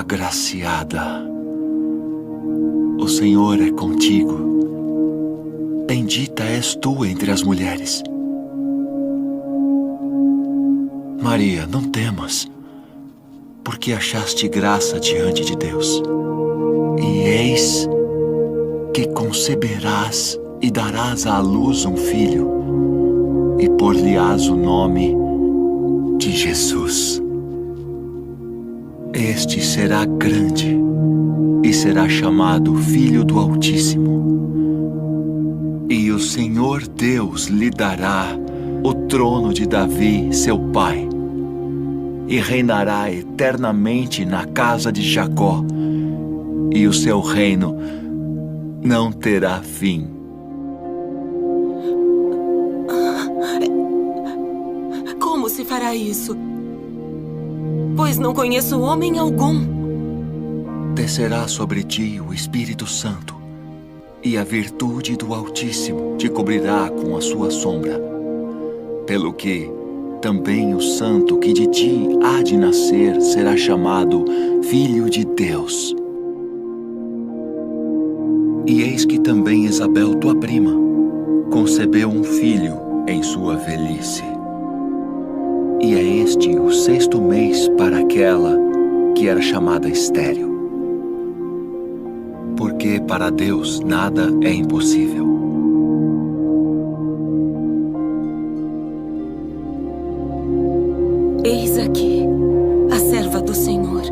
agraciada. O Senhor é contigo. Bendita és tu entre as mulheres. Maria, não temas, porque achaste graça diante de Deus. E eis que conceberás e darás à luz um filho, e por-lhe-ás o nome de Jesus. Este será grande e será chamado Filho do Altíssimo. E o Senhor Deus lhe dará o trono de Davi, seu pai, e reinará eternamente na casa de Jacó, e o seu reino não terá fim. Como se fará isso? Pois não conheço homem algum. Descerá sobre ti o Espírito Santo, e a virtude do Altíssimo te cobrirá com a sua sombra. Pelo que também o santo que de ti há de nascer será chamado Filho de Deus. E eis que também Isabel, tua prima, concebeu um filho em sua velhice. E é este o 6º mês para aquela que era chamada estéril. Porque para Deus nada é impossível. Eis aqui a serva do Senhor.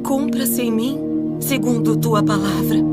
Cumpra-se em mim segundo tua palavra.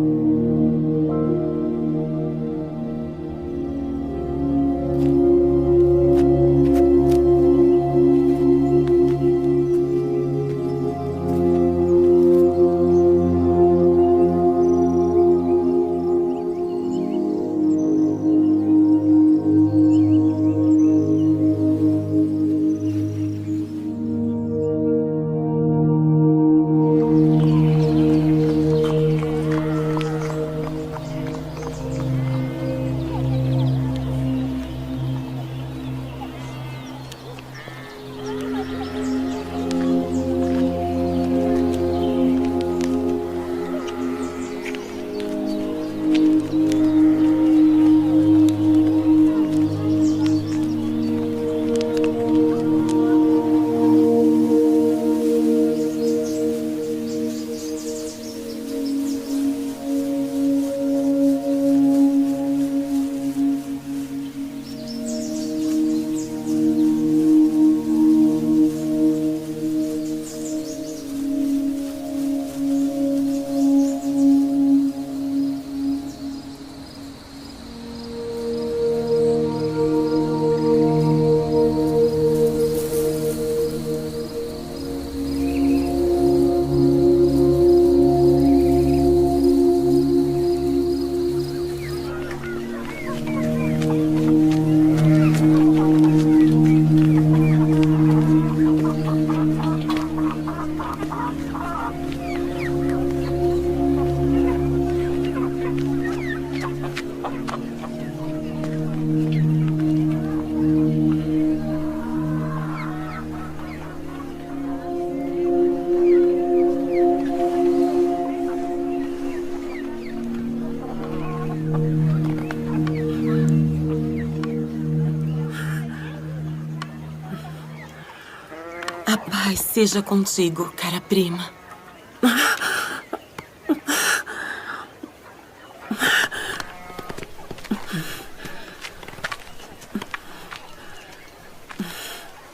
A paz seja contigo, cara prima.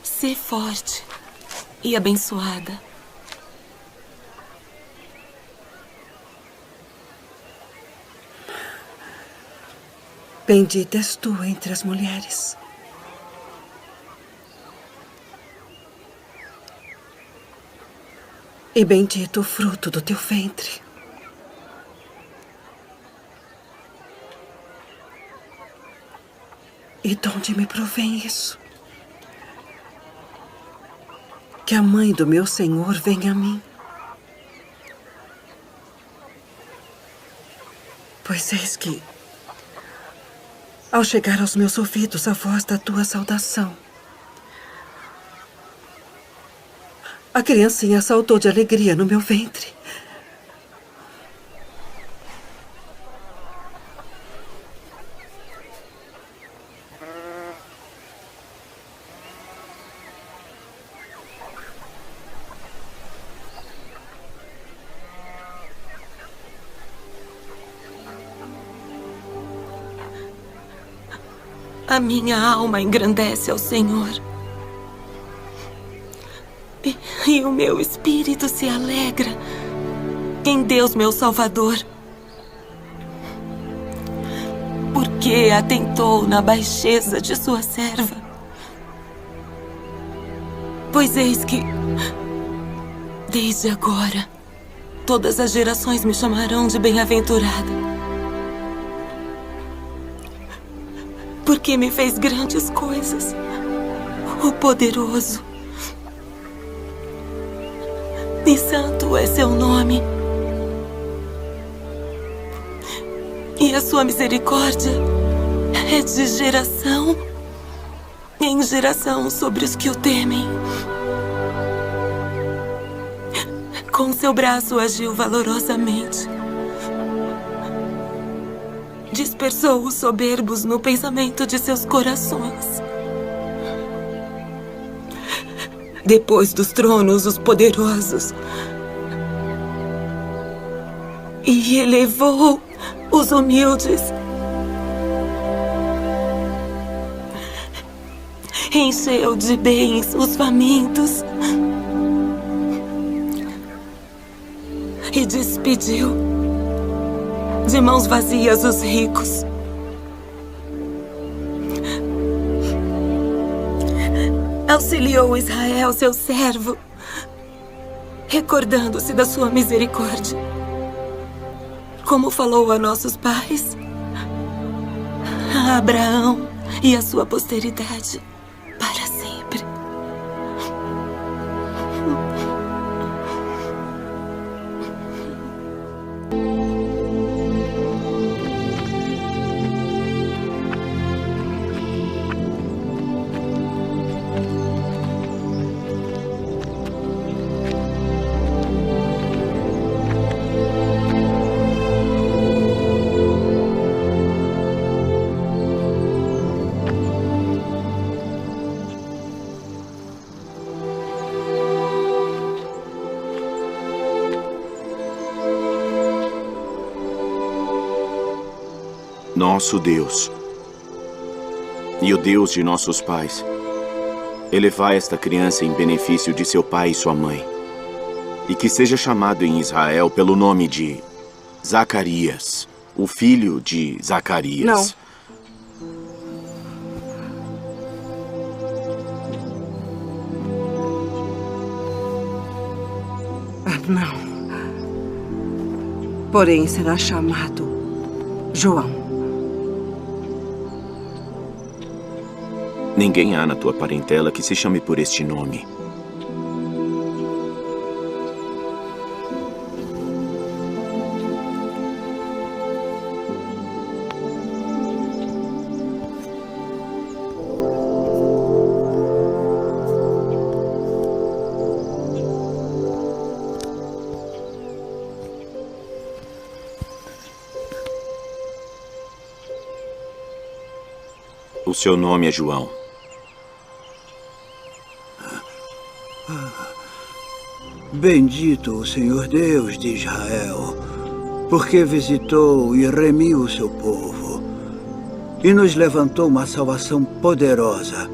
Sê forte e abençoada. Bendita és tu entre as mulheres. E bendito o fruto do teu ventre. E de onde me provém isso? Que a mãe do meu Senhor venha a mim. Pois eis que, ao chegar aos meus ouvidos a voz da tua saudação, A criancinha saltou de alegria no meu ventre. A minha alma engrandece ao Senhor. E o meu espírito se alegra em Deus, meu Salvador. Porque atentou na baixeza de sua serva. Pois eis que, desde agora, todas as gerações me chamarão de bem-aventurada. Porque me fez grandes coisas, o poderoso. E santo é seu nome. E a sua misericórdia é de geração em geração sobre os que o temem. Com seu braço agiu valorosamente. Dispersou os soberbos no pensamento de seus corações. Depois dos tronos, os poderosos. E elevou os humildes. Encheu de bens os famintos. E despediu de mãos vazias os ricos. Auxiliou Israel, seu servo, recordando-se da sua misericórdia, como falou a nossos pais, a Abraão e a sua posteridade para sempre. Nosso Deus e o Deus de nossos pais, elevai esta criança em benefício de seu pai e sua mãe, e que seja chamado em Israel pelo nome de Zacarias, o filho de Zacarias. Não. Não. Porém, será chamado João. Ninguém há na tua parentela que se chame por este nome. O seu nome é João. Bendito o Senhor Deus de Israel, porque visitou e remiu o seu povo, e nos levantou uma salvação poderosa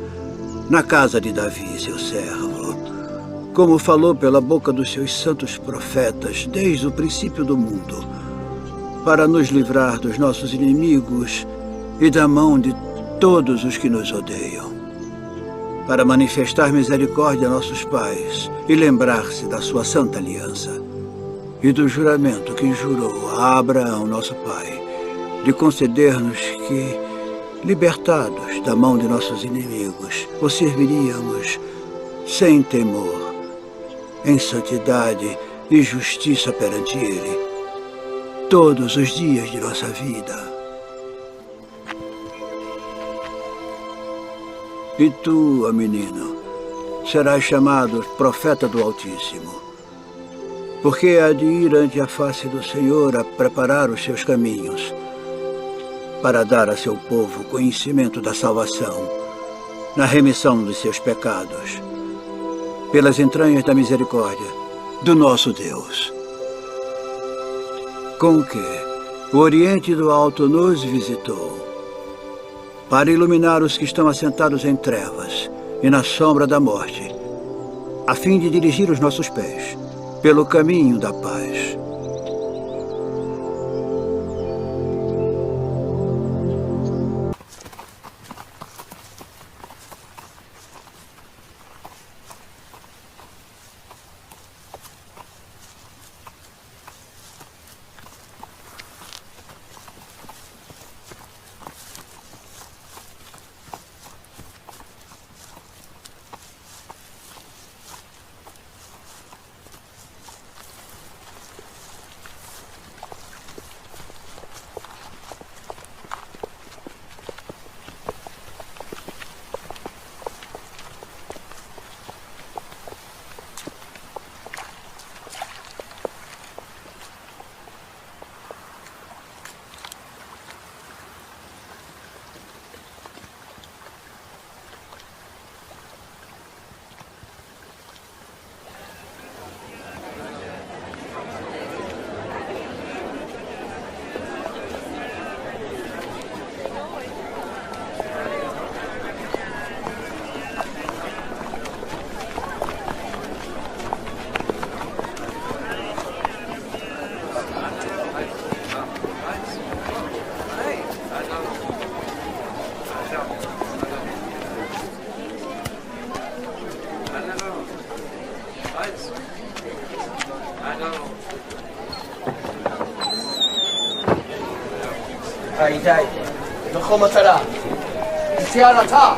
na casa de Davi, seu servo, como falou pela boca dos seus santos profetas desde o princípio do mundo, para nos livrar dos nossos inimigos e da mão de todos os que nos odeiam, para manifestar misericórdia a nossos pais e lembrar-se da sua santa aliança e do juramento que jurou a Abraão, nosso pai, de conceder-nos que, libertados da mão de nossos inimigos, o serviríamos sem temor, em santidade e justiça perante Ele, todos os dias de nossa vida. E tu, ó menino, serás chamado profeta do Altíssimo. Porque há de ir ante a face do Senhor a preparar os seus caminhos, para dar a seu povo conhecimento da salvação, na remissão dos seus pecados, pelas entranhas da misericórdia do nosso Deus. Com que o Oriente do Alto nos visitou, para iluminar os que estão assentados em trevas e na sombra da morte, a fim de dirigir os nossos pés pelo caminho da paz. הידי, בכל מטרה, יציאה לתא.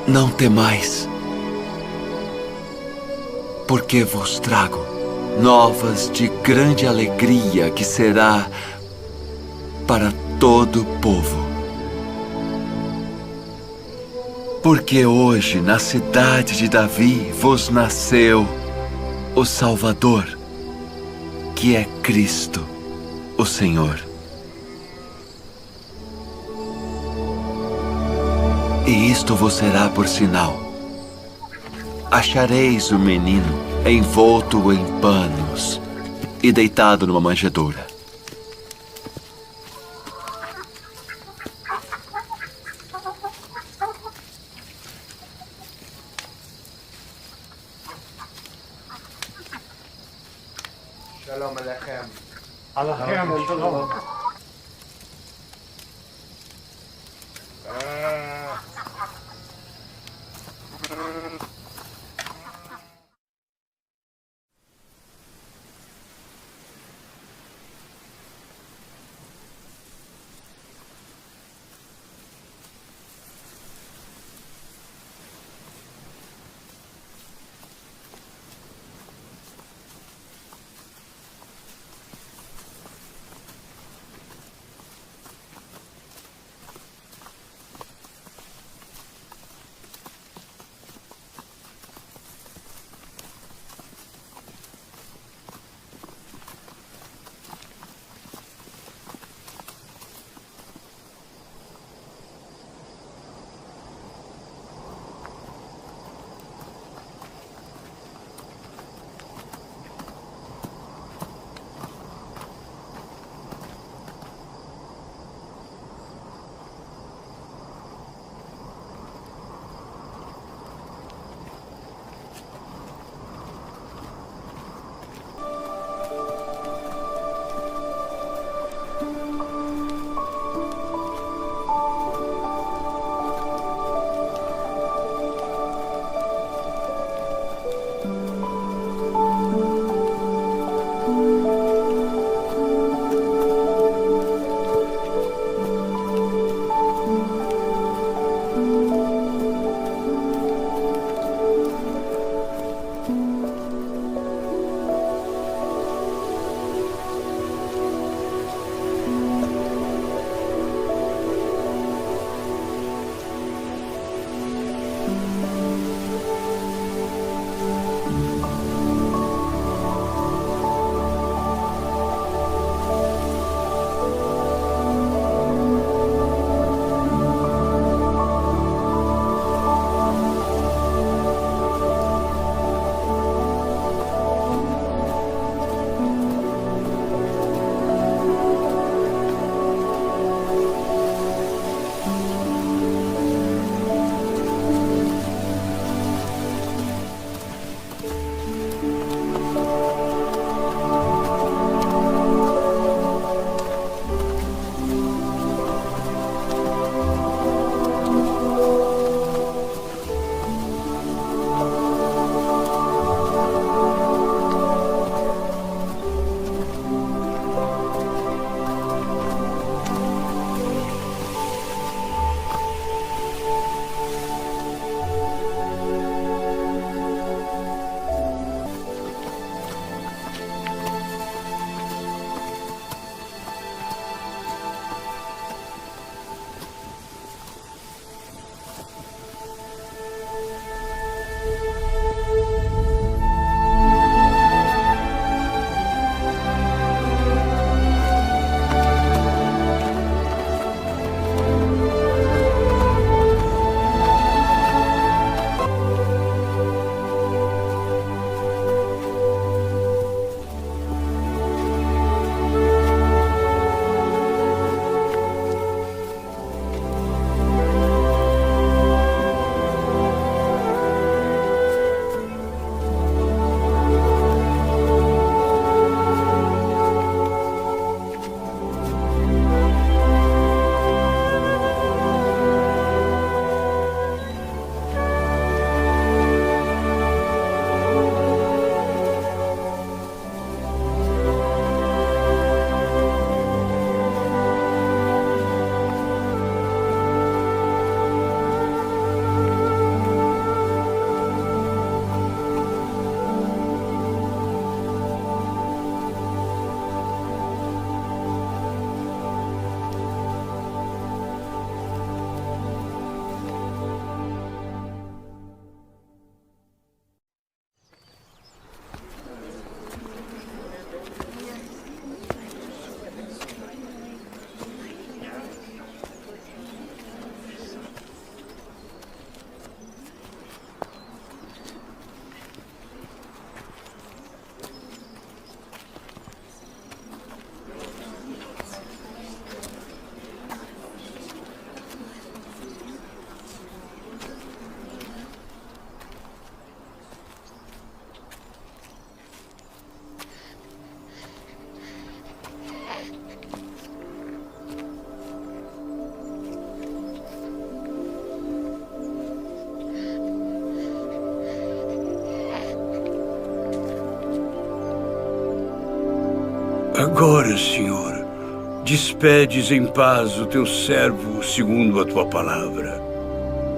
Não temais, porque vos trago novas de grande alegria que será para todo o povo. Porque hoje na cidade de Davi vos nasceu o Salvador, que é Cristo, o Senhor. E isto vos será por sinal. Achareis o menino envolto em panos e deitado numa manjedoura. Shalom Alechem. Alechem, shalom. Agora, Senhor, despedes em paz o teu servo segundo a tua palavra.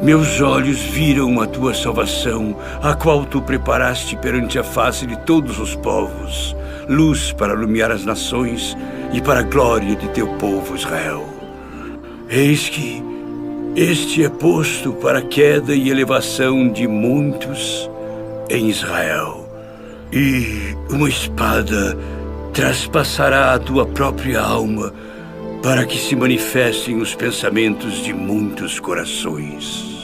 Meus olhos viram a tua salvação, a qual tu preparaste perante a face de todos os povos, luz para iluminar as nações e para a glória de teu povo Israel. Eis que este é posto para a queda e elevação de muitos em Israel, e uma espada traspassará a tua própria alma para que se manifestem os pensamentos de muitos corações.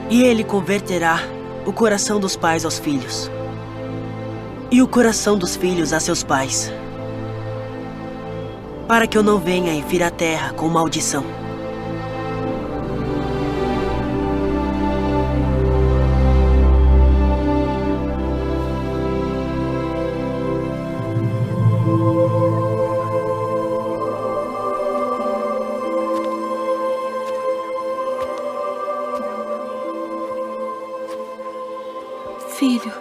E ele converterá o coração dos pais aos filhos, e o coração dos filhos a seus pais, para que eu não venha e fira a terra com maldição. Filho,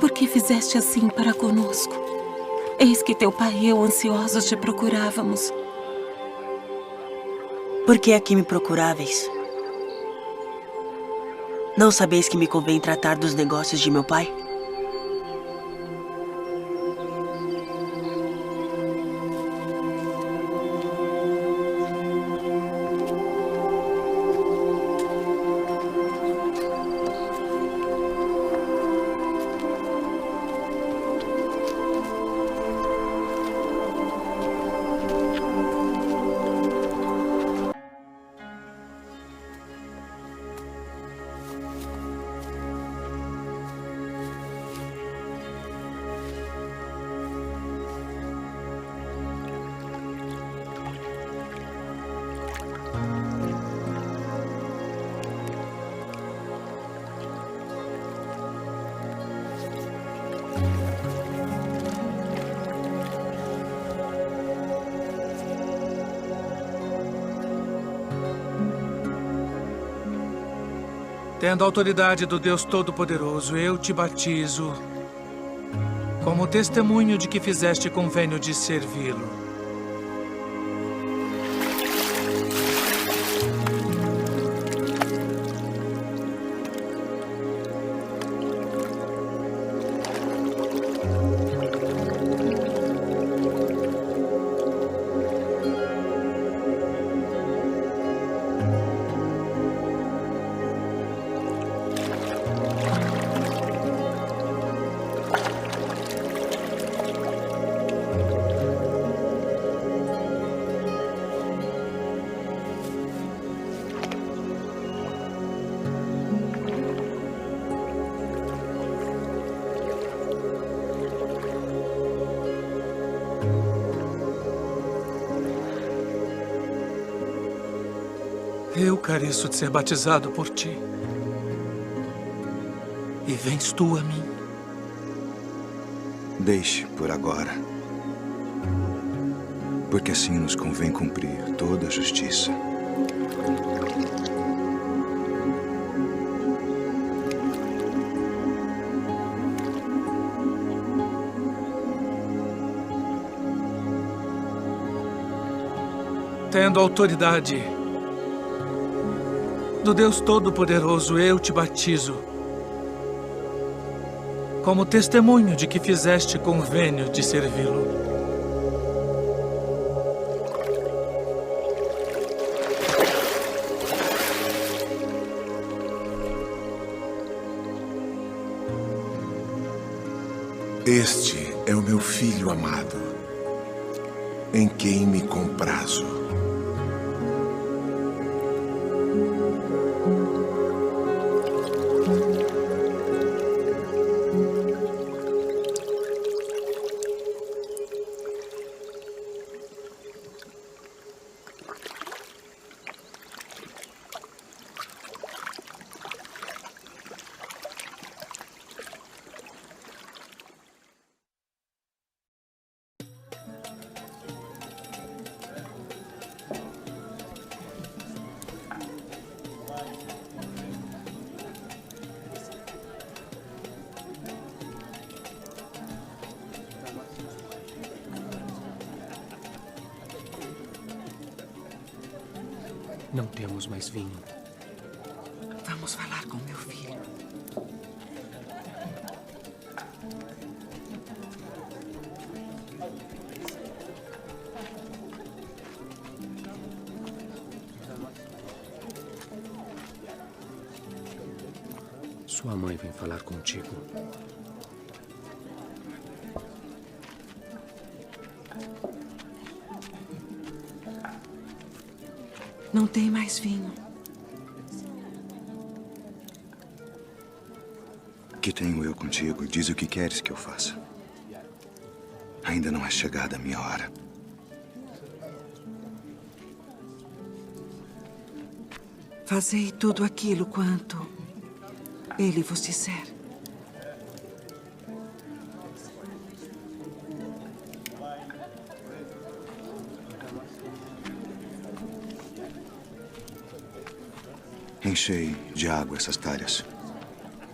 por que fizeste assim para conosco? Eis que teu pai e eu ansiosos te procurávamos. Por que aqui me procuráveis? Não sabeis que me convém tratar dos negócios de meu pai? Tendo a autoridade do Deus Todo-Poderoso, eu te batizo como testemunho de que fizeste convênio de servi-lo. Eu careço de ser batizado por ti. E vens tu a mim. Deixe por agora. Porque assim nos convém cumprir toda a justiça. Tendo autoridade do Deus Todo-Poderoso, eu te batizo como testemunho de que fizeste convênio de servi-lo. Este é o meu filho amado, em quem me comprazo. Não temos mais vinho. Vamos falar com meu filho. Sua mãe vem falar contigo. Não tem mais vinho. Que tenho eu contigo? Diz o que queres que eu faça. Ainda não é chegada a minha hora. Fazei tudo aquilo quanto ele vos disser. Enchei de água essas talhas.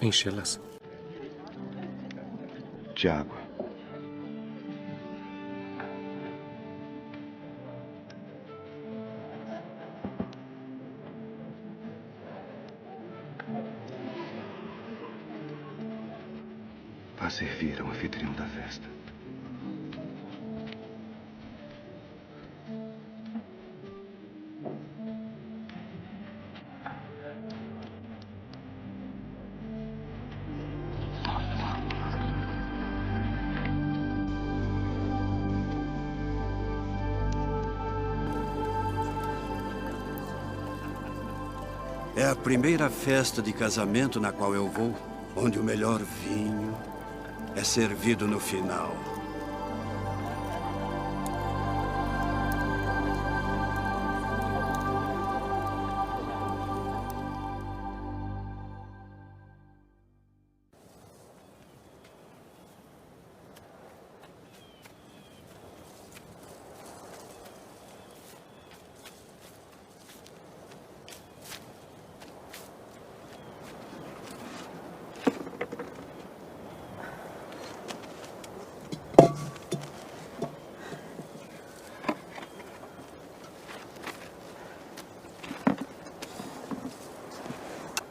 Enchê-las. De água. Vá servir ao anfitrião da festa. É a primeira festa de casamento na qual eu vou, onde o melhor vinho é servido no final.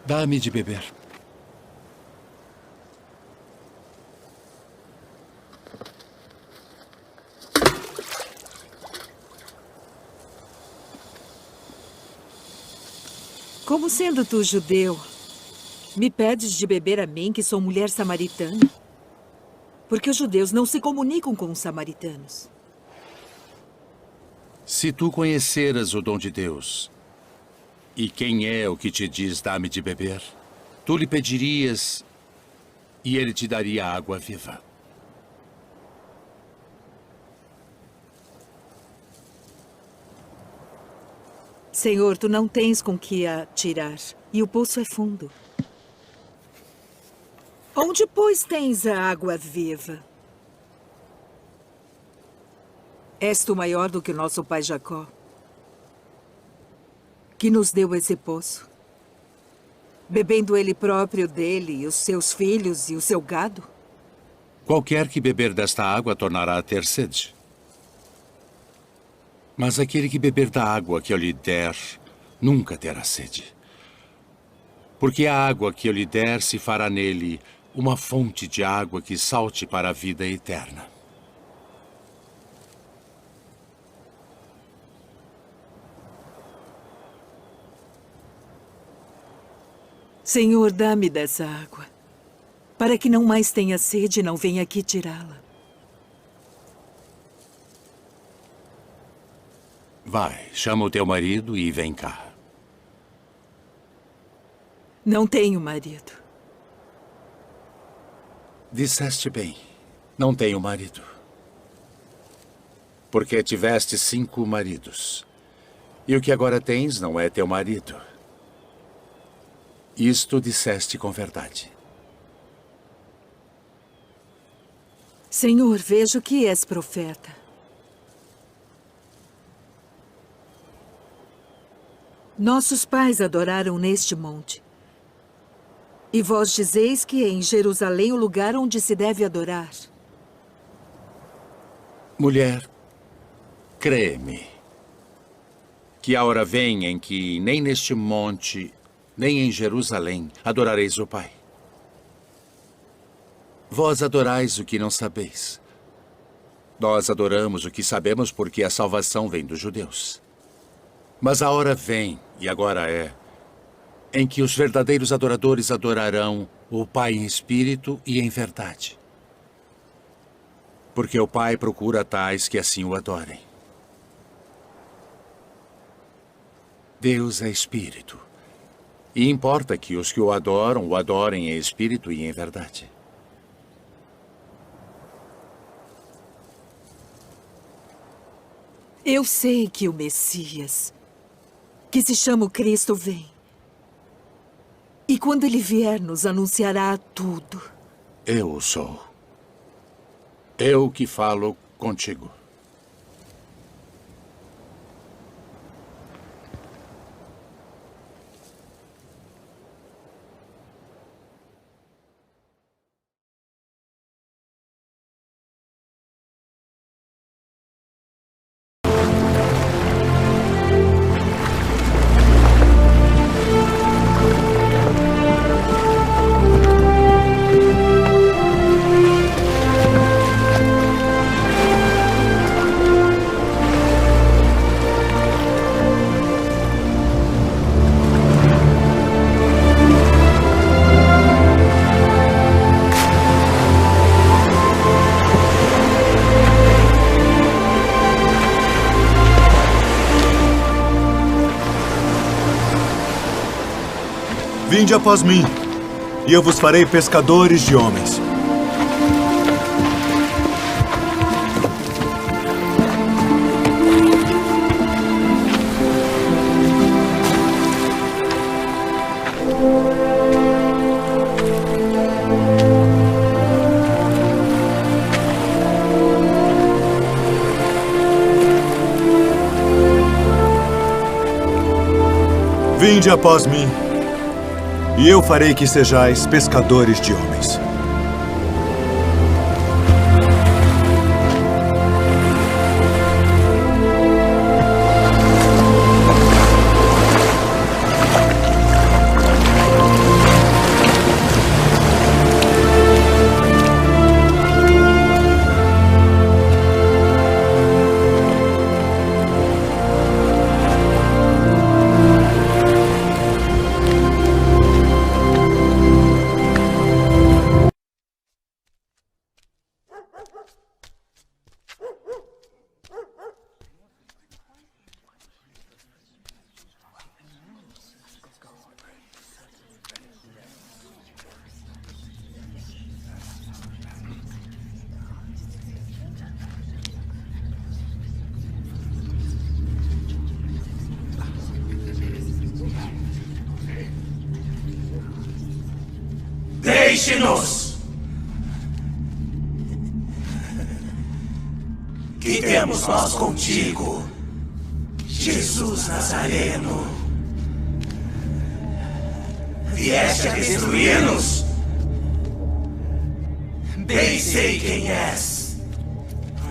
Dá-me de beber. Como sendo tu judeu, me pedes de beber a mim, que sou mulher samaritana? Porque os judeus não se comunicam com os samaritanos. Se tu conheceras o dom de Deus, e quem é o que te diz, dá-me de beber, tu lhe pedirias e ele te daria água viva. Senhor, tu não tens com que a tirar, e o poço é fundo. Onde, pois, tens a água viva? És tu maior do que o nosso pai Jacó, que nos deu esse poço, bebendo ele próprio dele e os seus filhos e o seu gado? Qualquer que beber desta água tornará a ter sede. Mas aquele que beber da água que eu lhe der, nunca terá sede. Porque a água que eu lhe der se fará nele uma fonte de água que salte para a vida eterna. Senhor, dá-me dessa água, para que não mais tenha sede e não venha aqui tirá-la. Vai, chama o teu marido e vem cá. Não tenho marido. Disseste bem, não tenho marido. Porque tiveste 5 maridos. E o que agora tens não é teu marido. Isto disseste com verdade. Senhor, vejo que és profeta. Nossos pais adoraram neste monte. E vós dizeis que é em Jerusalém o lugar onde se deve adorar. Mulher, crê-me, que a hora vem em que nem neste monte, nem em Jerusalém adorareis o Pai. Vós adorais o que não sabeis. Nós adoramos o que sabemos porque a salvação vem dos judeus. Mas a hora vem, e agora é, em que os verdadeiros adoradores adorarão o Pai em espírito e em verdade. Porque o Pai procura tais que assim o adorem. Deus é espírito. E importa que os que o adorem em espírito e em verdade. Eu sei que o Messias, que se chama o Cristo, vem. E quando ele vier, nos anunciará tudo. Eu o sou. Eu que falo contigo. Vinde após mim, e eu vos farei pescadores de homens. Vinde após mim, e eu farei que sejais pescadores de homens. Deixe-nos! Que E temos nós contigo, Jesus Nazareno. Vieste a destruir-nos? Bem sei quem és.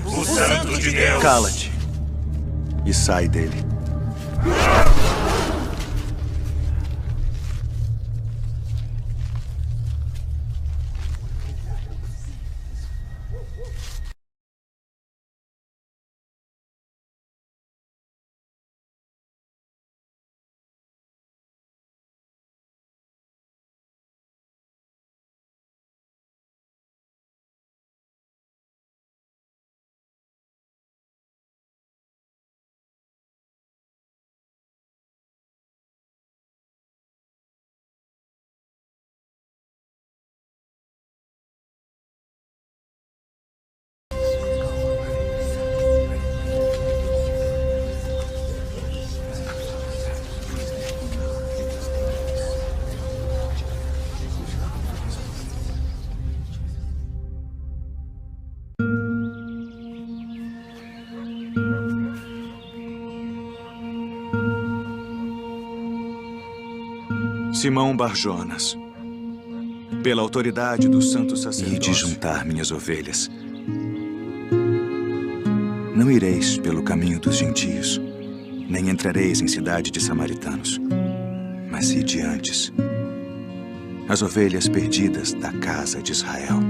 O Santo de Deus. Cala-te e sai dele. Simão Bar-Jonas, pela autoridade do santo sacerdócio. E de juntar minhas ovelhas. Não ireis pelo caminho dos gentios, nem entrareis em cidade de samaritanos, mas ide antes, as ovelhas perdidas da casa de Israel.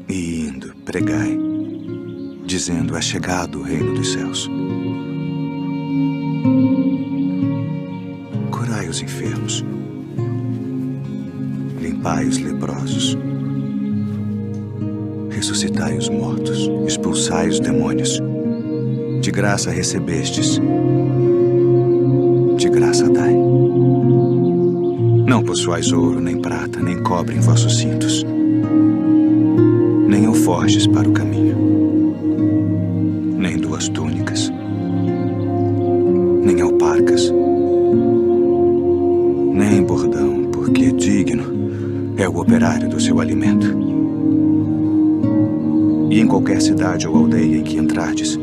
E indo, pregai, dizendo: é chegado o reino dos céus. Curai os enfermos, limpai os leprosos, ressuscitai os mortos, expulsai os demônios. De graça recebestes, de graça dai. Não possuais ouro, nem prata, nem cobre em vossos cintos, nem alforjes para o caminho, nem 2 túnicas, nem alparcas, nem bordão, porque digno é o operário do seu alimento. E em qualquer cidade ou aldeia em que entrardes,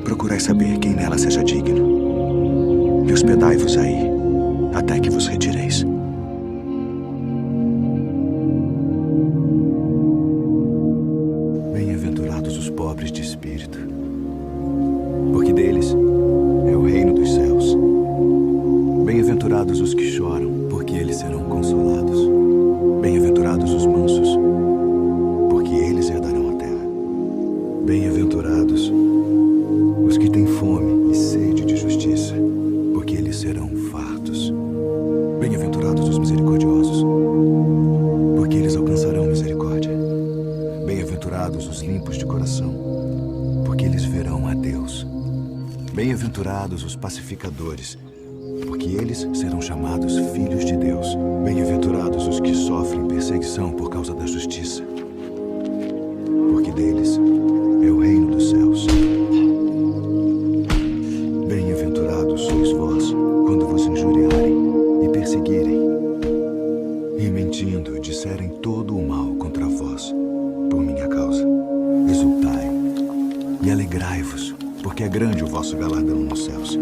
procurai saber quem nela seja digno, e hospedai-vos aí, até que vos retireis. Bem-aventurados os pobres de espírito, porque deles é o reino dos céus. Bem-aventurados os que choram, porque eles serão consolados. Bem-aventurados os mansos, porque eles herdarão a terra. Bem-aventurados os que têm fome e sede de justiça, porque eles serão fartos. Bem-aventurados os misericordiosos, porque eles alcançarão misericórdia. Bem-aventurados os limpos de coração, porque eles verão a Deus. Bem-aventurados os pacificadores, porque eles serão chamados filhos de Deus. Bem-aventurados os que sofrem perseguição por causa da justiça, porque deles é o reino dos céus. Bem-aventurados sois vós, quando vos injuriarem e perseguirem, e mentindo disserem todo o mal contra vós, por minha causa. Exultai e alegrai-vos, porque é grande o vosso galardão nos céus.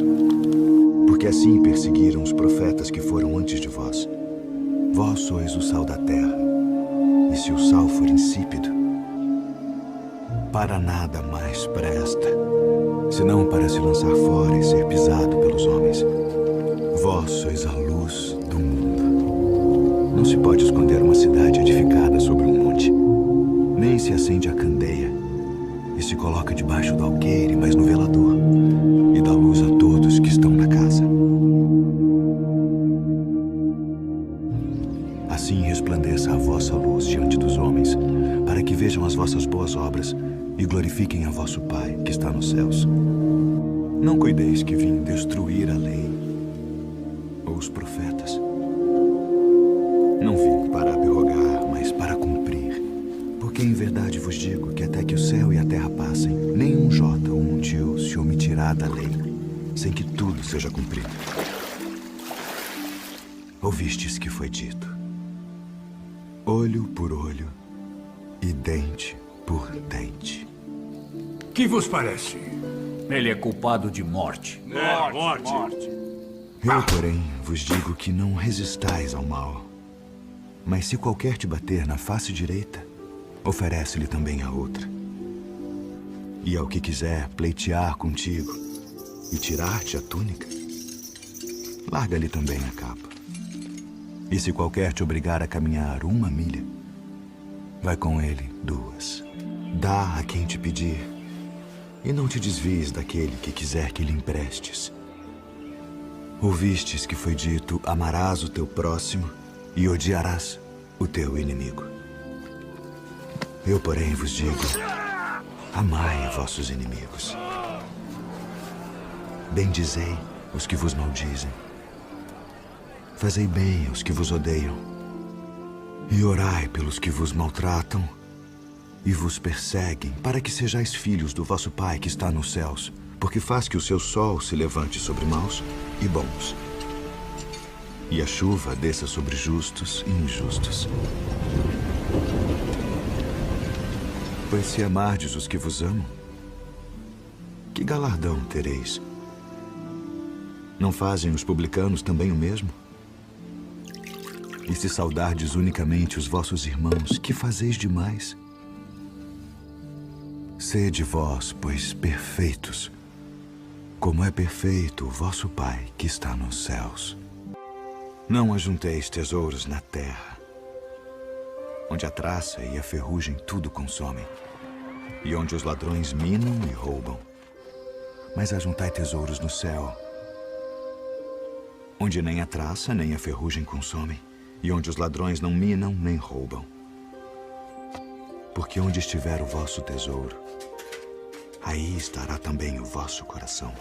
Porque assim perseguiram os profetas que foram antes de vós. Vós sois o sal da terra, e se o sal for insípido, para nada mais presta, senão para se lançar fora e ser pisado pelos homens. Vós sois a luz do mundo. Não se pode esconder uma cidade edificada sobre um monte, nem se acende a candeia e se coloca debaixo do alqueire, mas no velador, e dá luz a todos que estão na casa. Assim resplandeça a vossa luz diante dos homens, para que vejam as vossas boas obras e glorifiquem a vosso Pai que está nos céus. Não cuideis que vim destruir a lei ou os profetas. Não vim para abrogar, mas para cumprir. Porque em verdade vos digo que até que o céu e a terra passem, nem um jota ou um tio se omitirá da lei, sem que tudo seja cumprido. Ouvistes que foi dito: olho por olho e dente por dente. Que vos parece? Ele é culpado de morte. Morte. Eu, porém, vos digo que não resistais ao mal. Mas se qualquer te bater na face direita, oferece-lhe também a outra. E ao que quiser pleitear contigo e tirar-te a túnica, larga-lhe também a capa. E se qualquer te obrigar a caminhar 1 milha, vai com ele 2. Dá a quem te pedir, e não te desvies daquele que quiser que lhe emprestes. Ouvistes que foi dito: amarás o teu próximo e odiarás o teu inimigo. Eu, porém, vos digo: amai vossos inimigos. Bendizei os que vos maldizem. Fazei bem aos que vos odeiam. E orai pelos que vos maltratam e vos perseguem, para que sejais filhos do vosso Pai que está nos céus, porque faz que o seu sol se levante sobre maus e bons, e a chuva desça sobre justos e injustos. Pois se amardes os que vos amam, que galardão tereis? Não fazem os publicanos também o mesmo? E se saudardes unicamente os vossos irmãos, que fazeis demais? Sede vós, pois, perfeitos, como é perfeito o vosso Pai que está nos céus. Não ajunteis tesouros na terra, onde a traça e a ferrugem tudo consomem, e onde os ladrões minam e roubam. Mas ajuntai tesouros no céu, onde nem a traça nem a ferrugem consomem, e onde os ladrões não minam nem roubam. Porque onde estiver o vosso tesouro, aí estará também o vosso coração.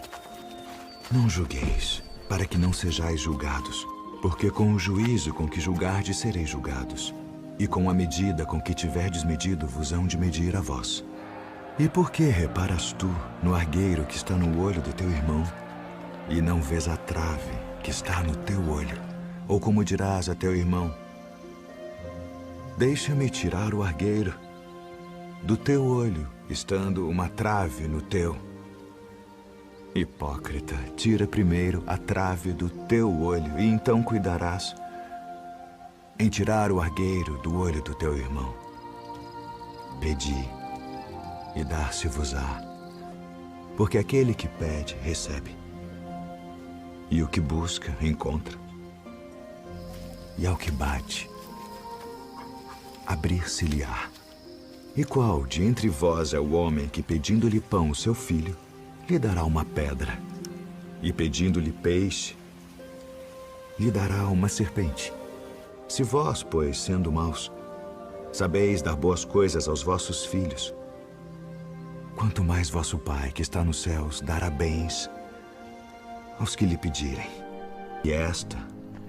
Não julgueis, para que não sejais julgados, porque com o juízo com que julgardes sereis julgados, e com a medida com que tiverdes medido vos hão de medir a vós. E por que reparas tu no argueiro que está no olho do teu irmão, e não vês a trave que está no teu olho? Ou como dirás a teu irmão: deixa-me tirar o argueiro do teu olho, estando uma trave no teu? Hipócrita, tira primeiro a trave do teu olho, e então cuidarás em tirar o argueiro do olho do teu irmão. Pedi, e dar-se-vos-á, porque aquele que pede, recebe, e o que busca, encontra, e ao que bate, abrir-se-lhe-á. E qual de entre vós é o homem que, pedindo-lhe pão o seu filho, lhe dará uma pedra, e pedindo-lhe peixe, lhe dará uma serpente? Se vós, pois, sendo maus, sabeis dar boas coisas aos vossos filhos, quanto mais vosso Pai, que está nos céus, dará bens aos que lhe pedirem. E esta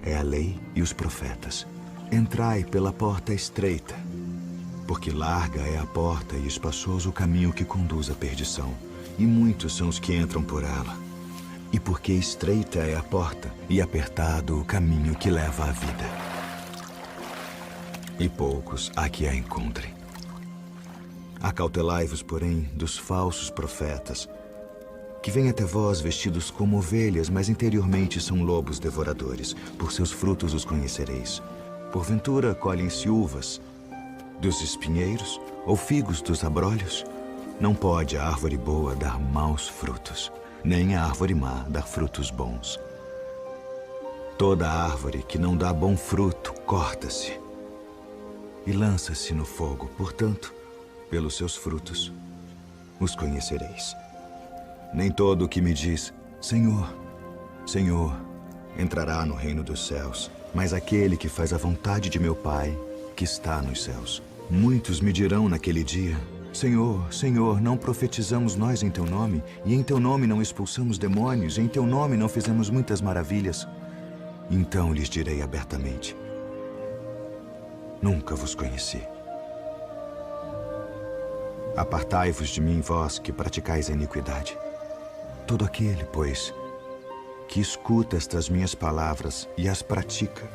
é a lei e os profetas. Entrai pela porta estreita, porque larga é a porta e espaçoso o caminho que conduz à perdição, e muitos são os que entram por ela. E porque estreita é a porta e apertado o caminho que leva à vida, e poucos há que a encontrem. Acautelai-vos, porém, dos falsos profetas, que vêm até vós vestidos como ovelhas, mas interiormente são lobos devoradores. Por seus frutos os conhecereis. Porventura colhem-se uvas dos espinheiros ou figos dos abrolhos? Não pode a árvore boa dar maus frutos, nem a árvore má dar frutos bons. Toda árvore que não dá bom fruto corta-se e lança-se no fogo. Portanto, pelos seus frutos os conhecereis. Nem todo o que me diz, Senhor, Senhor, entrará no reino dos céus, mas aquele que faz a vontade de meu Pai, que está nos céus. Muitos me dirão naquele dia: Senhor, Senhor, não profetizamos nós em teu nome, e em teu nome não expulsamos demônios, e em teu nome não fizemos muitas maravilhas? Então lhes direi abertamente: nunca vos conheci. Apartai-vos de mim, vós que praticais a iniquidade. Todo aquele, pois, que escuta estas minhas palavras e as pratica,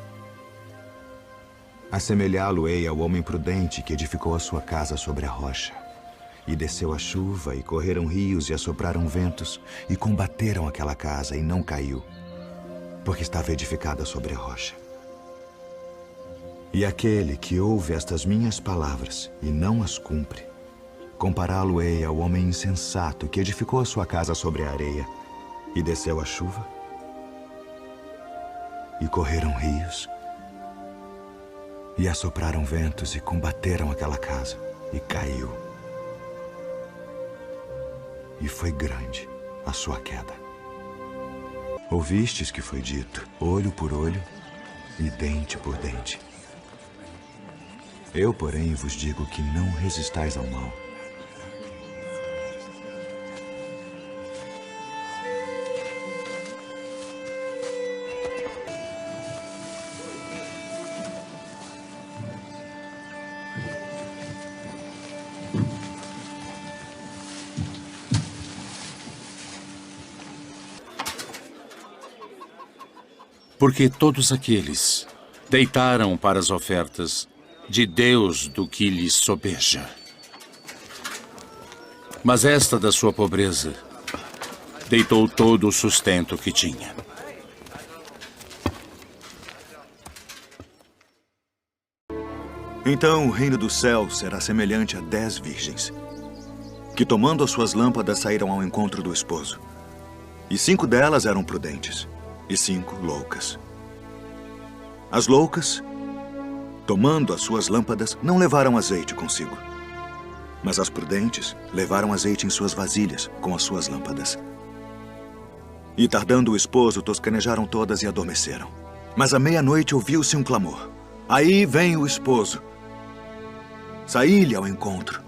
assemelhá-lo-ei ao homem prudente que edificou a sua casa sobre a rocha. E desceu a chuva, e correram rios, e assopraram ventos, e combateram aquela casa, e não caiu, porque estava edificada sobre a rocha. E aquele que ouve estas minhas palavras, e não as cumpre, compará-lo-ei ao homem insensato, que edificou a sua casa sobre a areia, e desceu a chuva, e correram rios, e assopraram ventos, e combateram aquela casa, e caiu. E foi grande a sua queda. Ouvistes que foi dito, olho por olho e dente por dente. Eu, porém, vos digo que não resistais ao mal. Porque todos aqueles deitaram para as ofertas de Deus do que lhes sobeja. Mas esta da sua pobreza deitou todo o sustento que tinha. Então o reino do céu será semelhante a 10 virgens, que tomando as suas lâmpadas saíram ao encontro do esposo. E 5 delas eram prudentes, e 5 loucas. As loucas, tomando as suas lâmpadas, não levaram azeite consigo. Mas as prudentes levaram azeite em suas vasilhas com as suas lâmpadas. E tardando o esposo, toscanejaram todas e adormeceram. Mas à meia-noite ouviu-se um clamor. Aí vem o esposo. Saí-lhe ao encontro.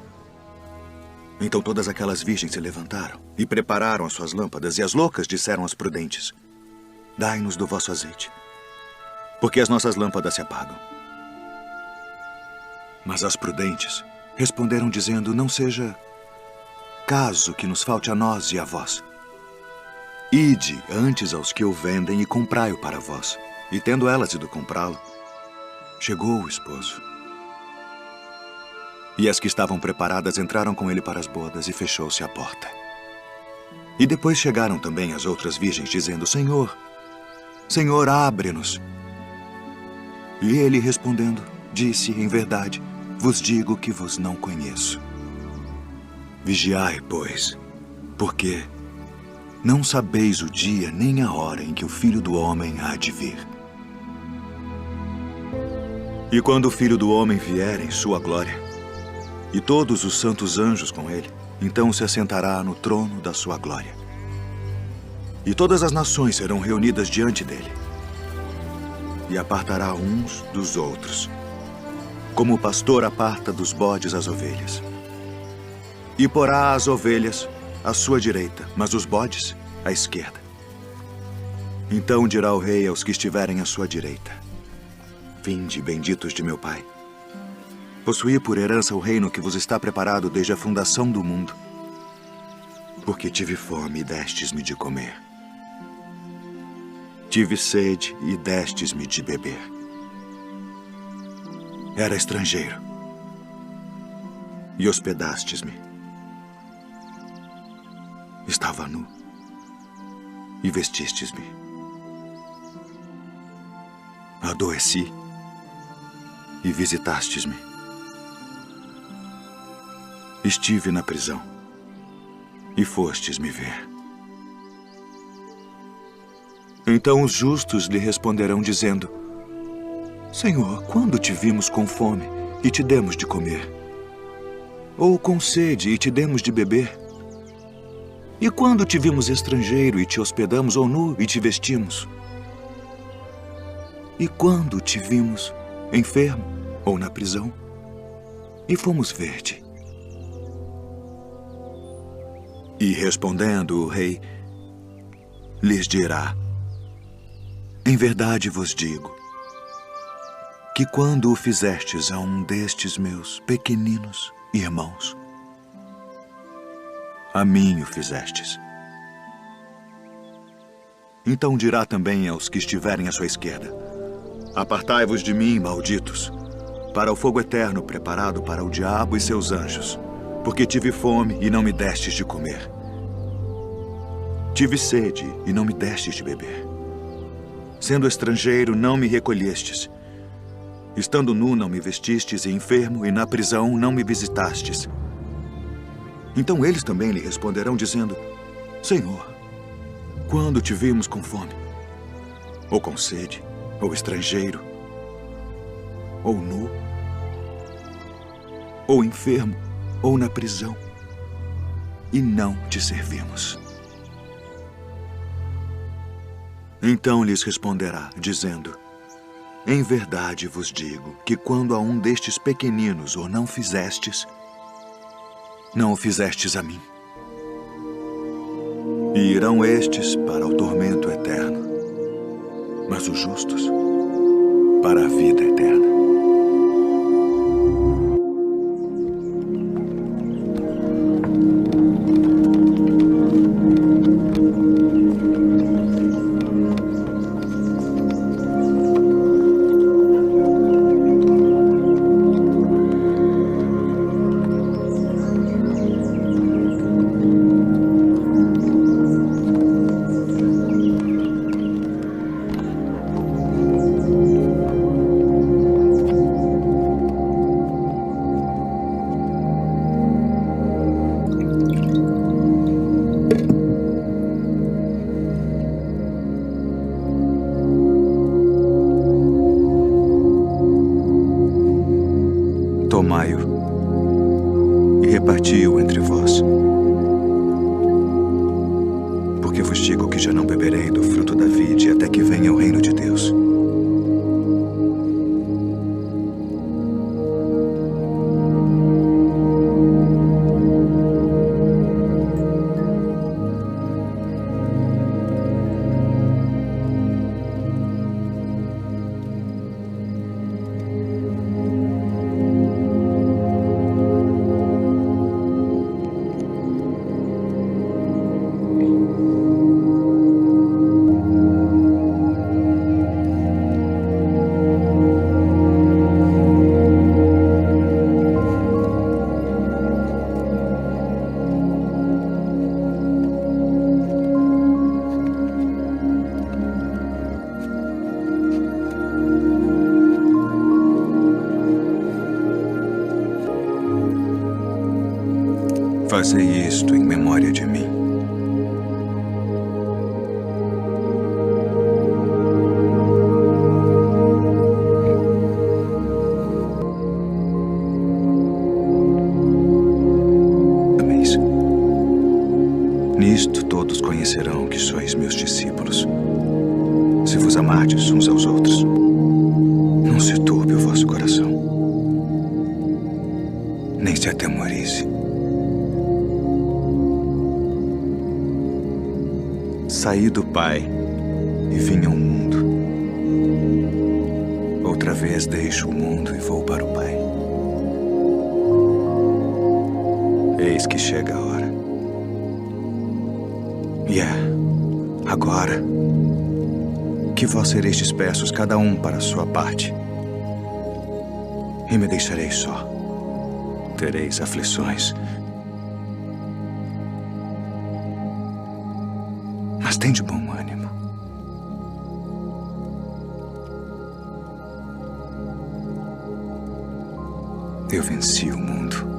Então todas aquelas virgens se levantaram e prepararam as suas lâmpadas, e as loucas disseram às prudentes: dai-nos do vosso azeite, porque as nossas lâmpadas se apagam. Mas as prudentes responderam dizendo: não seja caso que nos falte a nós e a vós. Ide antes aos que o vendem e comprai-o para vós. E tendo elas ido comprá-lo, chegou o esposo. E as que estavam preparadas entraram com ele para as bodas, e fechou-se a porta. E depois chegaram também as outras virgens, dizendo: Senhor, Senhor, abre-nos. E ele, respondendo, disse: em verdade, vos digo que vos não conheço. Vigiai, pois, porque não sabeis o dia nem a hora em que o Filho do Homem há de vir. E quando o Filho do Homem vier em sua glória, e todos os santos anjos com ele, então se assentará no trono da sua glória. E todas as nações serão reunidas diante dele. E apartará uns dos outros, como o pastor aparta dos bodes as ovelhas. E porá as ovelhas à sua direita, mas os bodes à esquerda. Então dirá o rei aos que estiverem à sua direita: vinde, benditos de meu Pai. Possuí por herança o reino que vos está preparado desde a fundação do mundo. Porque tive fome e destes-me de comer. Tive sede e destes-me de beber. Era estrangeiro e hospedastes-me. Estava nu e vestistes-me. Adoeci e visitastes-me. Estive na prisão e fostes me ver. Então os justos lhe responderão dizendo: Senhor, quando te vimos com fome e te demos de comer? Ou com sede e te demos de beber? E quando te vimos estrangeiro e te hospedamos, ou nu e te vestimos? E quando te vimos enfermo ou na prisão e fomos ver-te? E respondendo o rei, lhes dirá: em verdade vos digo, que quando o fizestes a um destes meus pequeninos irmãos, a mim o fizestes. Então dirá também aos que estiverem à sua esquerda: apartai-vos de mim, malditos, para o fogo eterno preparado para o diabo e seus anjos. porque tive fome e não me destes de comer. Tive sede e não me destes de beber. Sendo estrangeiro, não me recolhestes. Estando nu, não me vestistes, e enfermo, e na prisão, não me visitastes. Então eles também lhe responderão, dizendo: Senhor, quando te vimos com fome, ou com sede, ou estrangeiro, ou nu, ou enfermo, ou na prisão, e não te servimos? Então lhes responderá, dizendo: Em verdade vos digo que quando a um destes pequeninos o não fizestes, não o fizestes a mim. E irão estes para o tormento eterno, mas os justos para a vida eterna. Tomai-o e reparti-o entre vós. Porque vos digo que já não beberei do fruto da vide até que venha o reino de Deus. Fazei isto em memória de mim. Ameis. Nisto todos conhecerão que sois meus discípulos, se vos amardes uns aos outros. Não se turbe o vosso coração, nem se atemorize. Saí do Pai e vim ao mundo. Outra vez deixo o mundo e vou para o Pai. Eis que chega a hora. E agora que vós sereis dispersos, cada um para a sua parte, e me deixareis só. Tereis aflições, mas tende bom ânimo. Eu venci o mundo.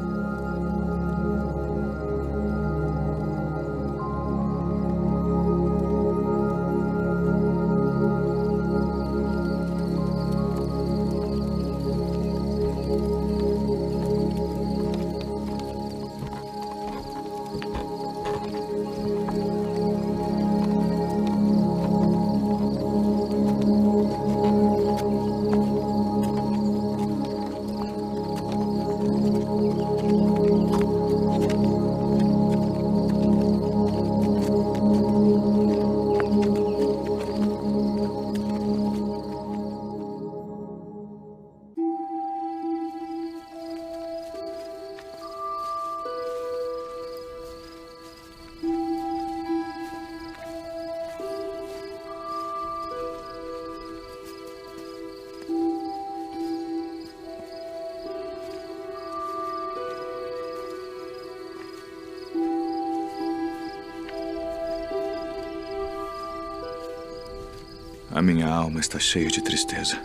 A minha alma está cheia de tristeza.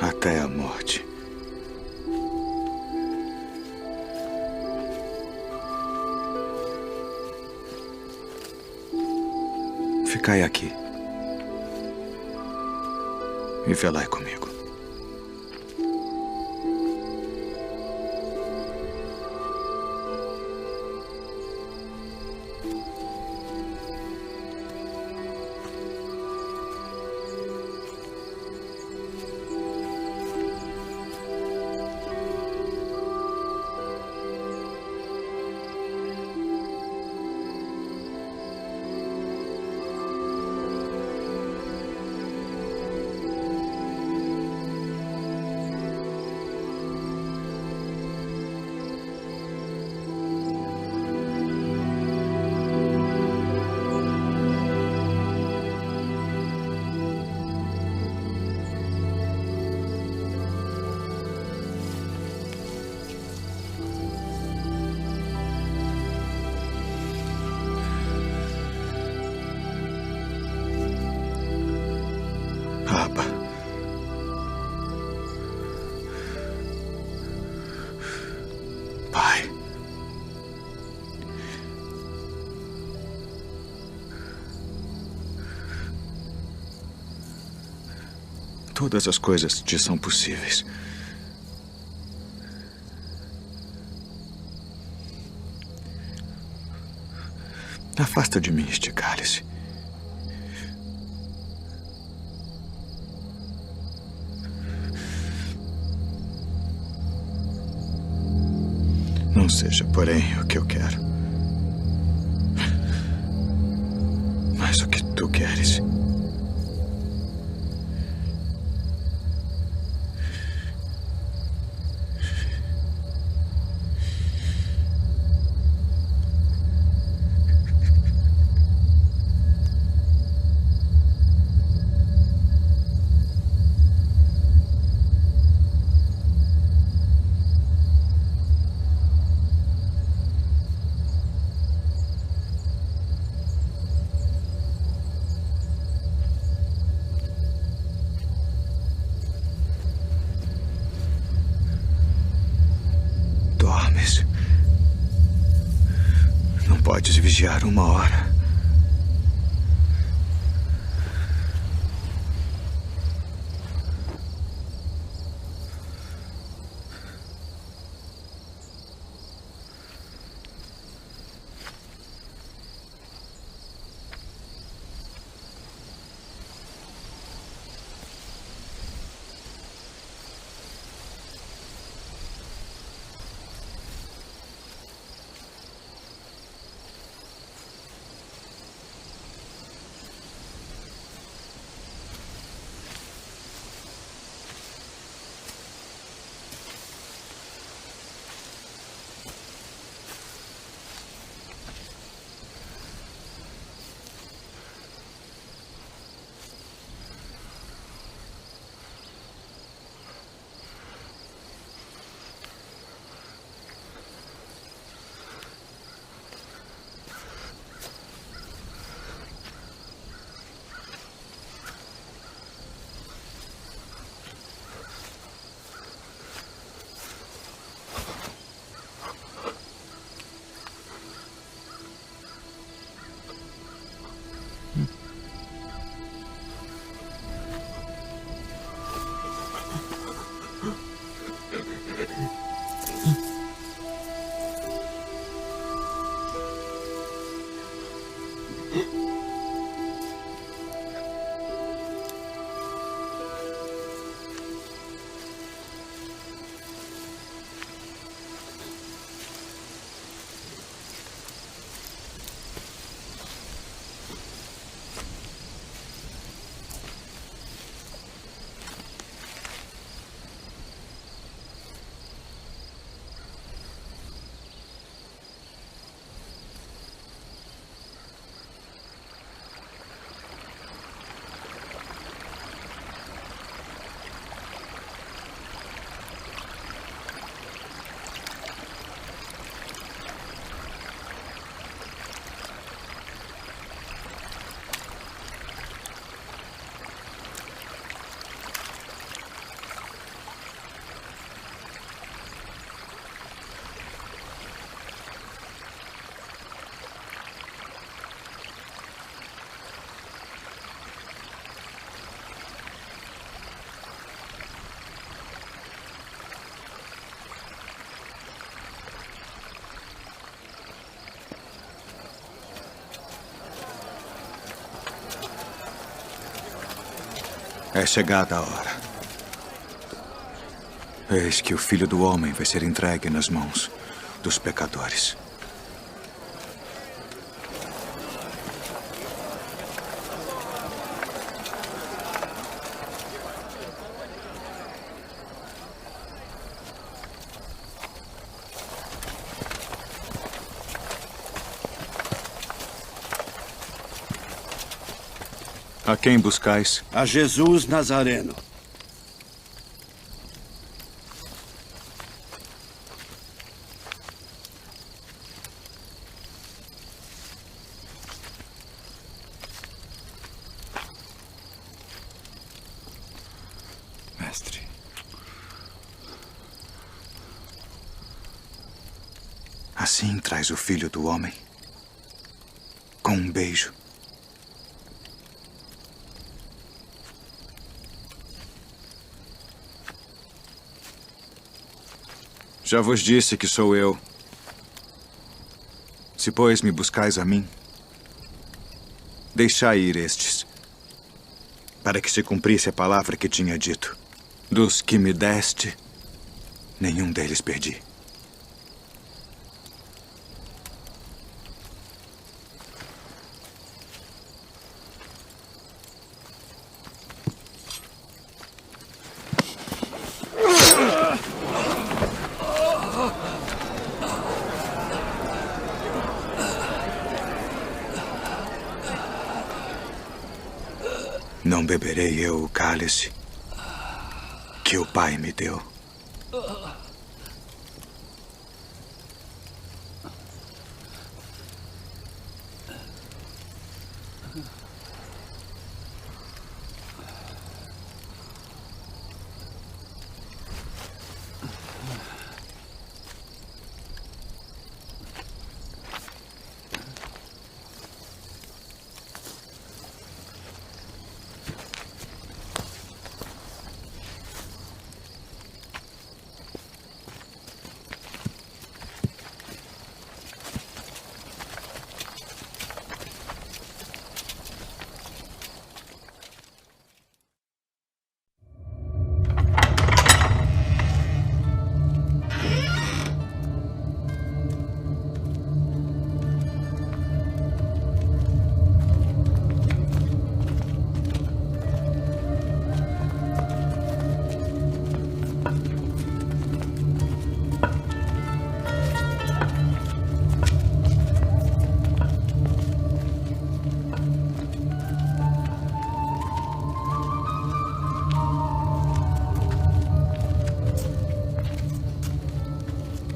Até a morte. Ficai aqui. E velai comigo. Abba. Pai. Todas as coisas te são possíveis. Afasta de mim este cálice. Não seja, porém, o que eu quero, mas o que tu queres. Dormes. Não podes vigiar uma hora. É chegada a hora. Eis que o Filho do Homem vai ser entregue nas mãos dos pecadores. A quem buscais? A Jesus Nazareno. Mestre. Assim traz o Filho do Homem, com um beijo. Já vos disse que sou eu. Se, pois, me buscais a mim, deixai ir estes, para que se cumprisse a palavra que tinha dito. Dos que me deste, nenhum deles perdi. Não beberei eu o cálice que o Pai me deu.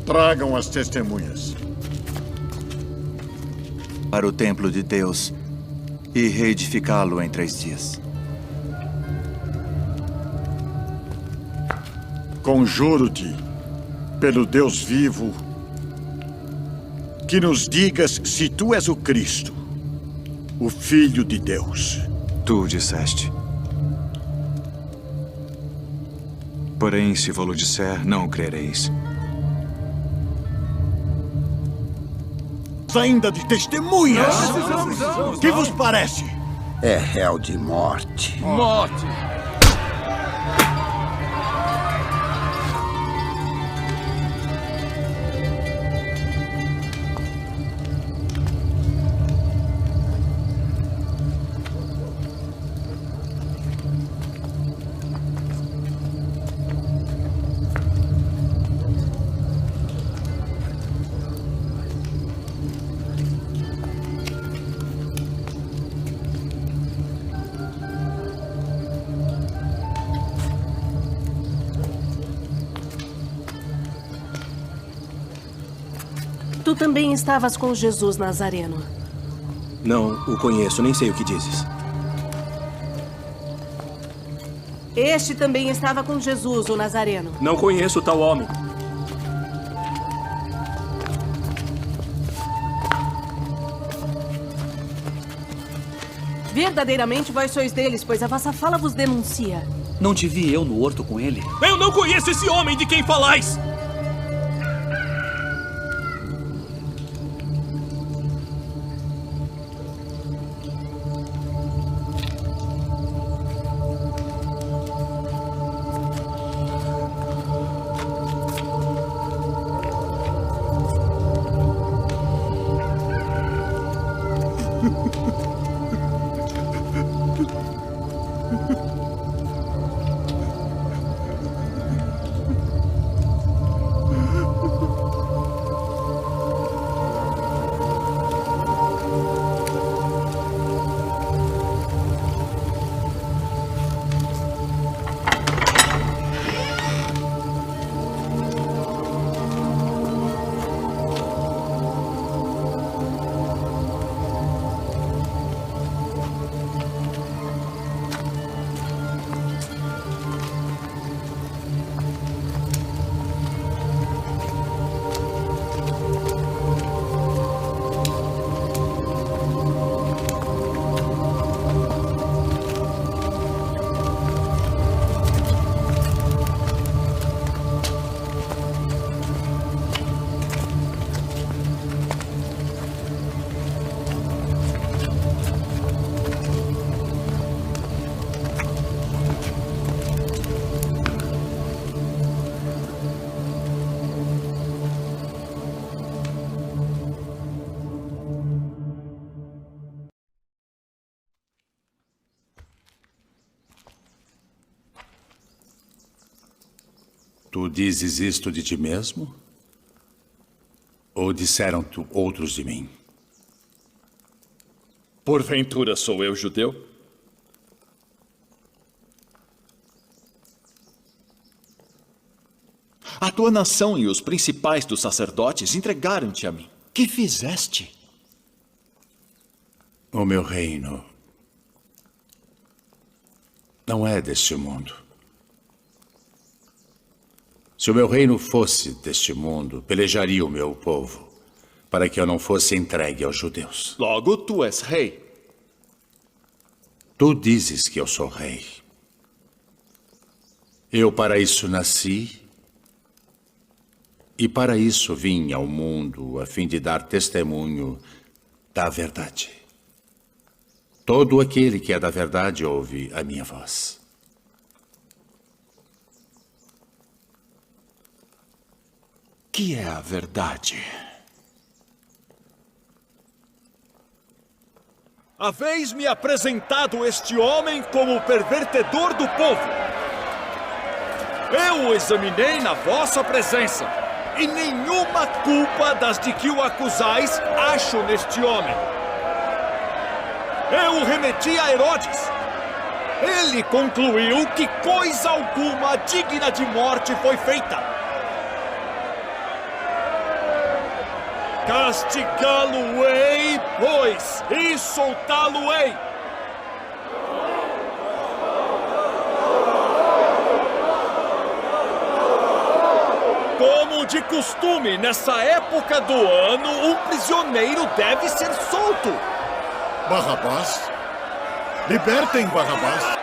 Tragam as testemunhas. Para o templo de Deus e reedificá-lo em 3 dias. Conjuro-te, pelo Deus vivo, que nos digas se tu és o Cristo, o Filho de Deus. Tu o disseste. Porém, se vou-lo disser, não o crereis. Ainda de testemunhas? Que vos parece? É réu de morte. Morte! Tu também estavas com Jesus Nazareno. Não o conheço, nem sei o que dizes. Este também estava com Jesus, o Nazareno. Não conheço tal homem. Verdadeiramente vós sois deles, pois a vossa fala vos denuncia. Não te vi eu no horto com ele? Eu não conheço esse homem de quem falais! Tu dizes isto de ti mesmo? Ou disseram-te outros de mim? Porventura sou eu judeu? A tua nação e os principais dos sacerdotes entregaram-te a mim. Que fizeste? O meu reino não é deste mundo. Se o meu reino fosse deste mundo, pelejaria o meu povo, para que eu não fosse entregue aos judeus. Logo, tu és rei. Tu dizes que eu sou rei. Eu para isso nasci, e para isso vim ao mundo, a fim de dar testemunho da verdade. Todo aquele que é da verdade ouve a minha voz. Que é a verdade? Haveis-me apresentado este homem como pervertedor do povo. Eu o examinei na vossa presença, e nenhuma culpa das de que o acusais acho neste homem. Eu o remeti a Herodes. Ele concluiu que coisa alguma digna de morte foi feita. Castigá-lo-ei, pois, e soltá-lo-ei. Como de costume, nessa época do ano, um prisioneiro deve ser solto. Barrabás? Libertem Barrabás!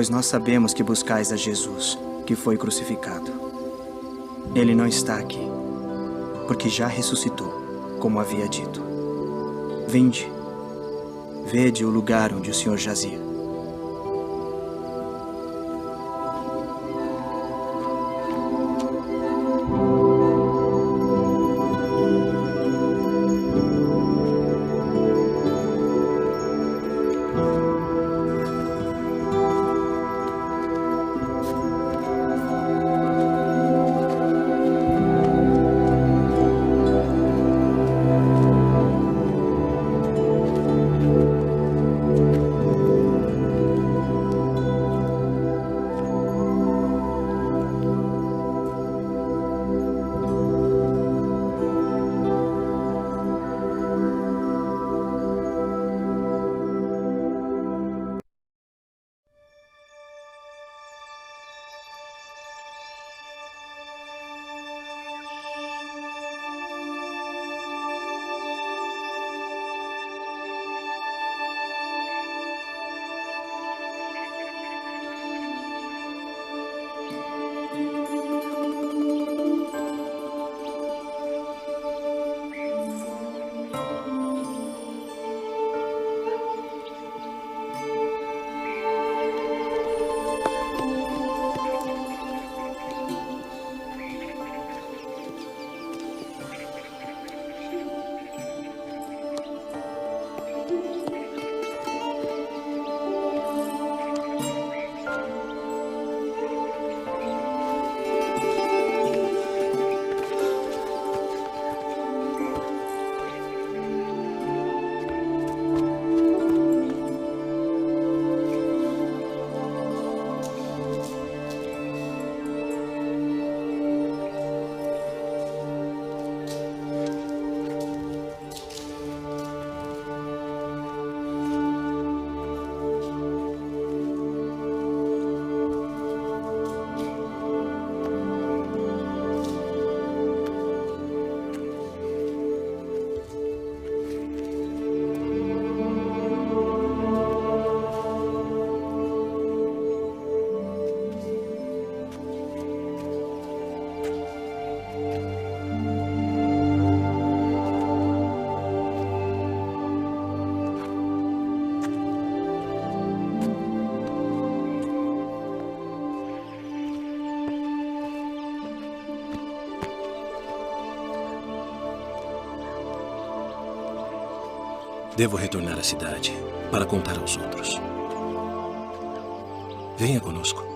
pois nós sabemos que buscais a Jesus, que foi crucificado. Ele não está aqui, porque já ressuscitou, como havia dito. Vinde, vede o lugar onde o Senhor jazia. Devo retornar à cidade para contar aos outros. Venha conosco.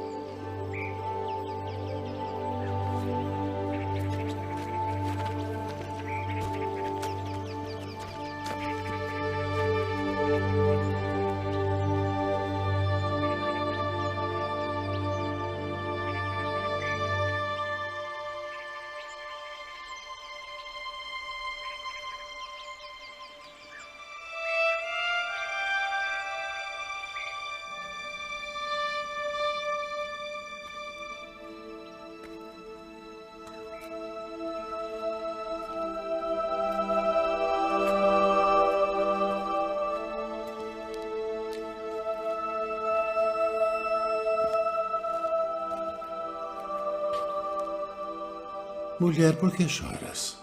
Mulher, por que choras?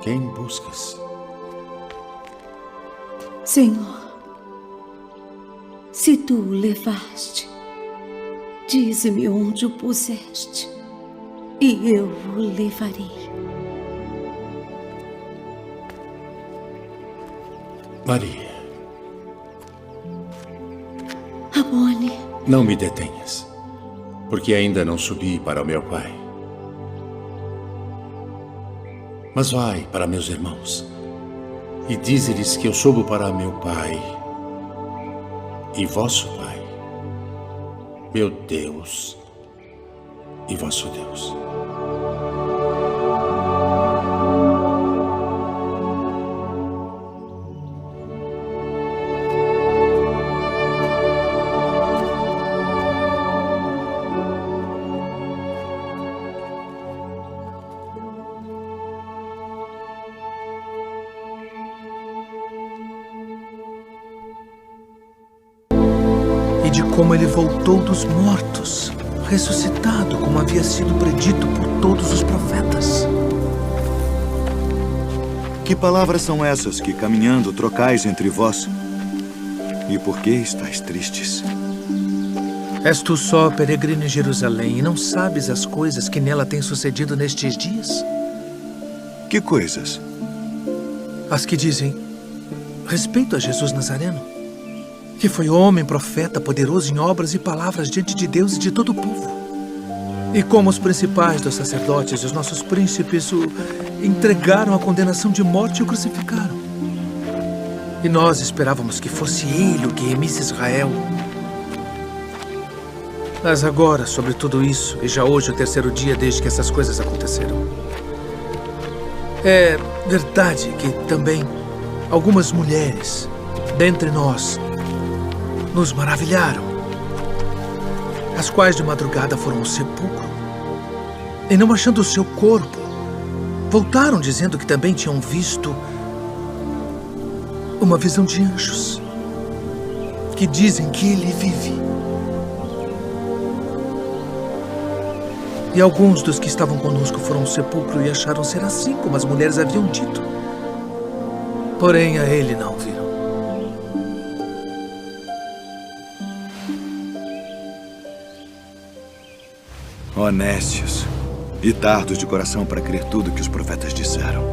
Quem buscas? Senhor, se tu o levaste, dize-me onde o puseste, e eu o levarei. Maria. Rabboni. Não me detenhas, porque ainda não subi para o meu pai. Mas vai para meus irmãos e dize-lhes que eu subo para meu pai e vosso pai, meu Deus e vosso Deus. como ele voltou dos mortos, ressuscitado, como havia sido predito por todos os profetas. Que palavras são essas que, caminhando, trocais entre vós? E por que estáis tristes? És tu só peregrino em Jerusalém e não sabes as coisas que nela têm sucedido nestes dias? Que coisas? As que dizem respeito a Jesus Nazareno, que foi homem, profeta, poderoso em obras e palavras diante de Deus e de todo o povo. E como os principais dos sacerdotes e os nossos príncipes o entregaram à condenação de morte e o crucificaram. E nós esperávamos que fosse ele o que remisse Israel. Mas agora, sobre tudo isso, e já hoje o terceiro dia desde que essas coisas aconteceram, é verdade que também algumas mulheres dentre nós nos maravilharam, as quais de madrugada foram ao sepulcro e, não achando o seu corpo, voltaram dizendo que também tinham visto uma visão de anjos que dizem que ele vive. E alguns dos que estavam conosco foram ao sepulcro e acharam ser assim como as mulheres haviam dito. Porém, a ele não viram. Honestos e tardos de coração para crer tudo que os profetas disseram.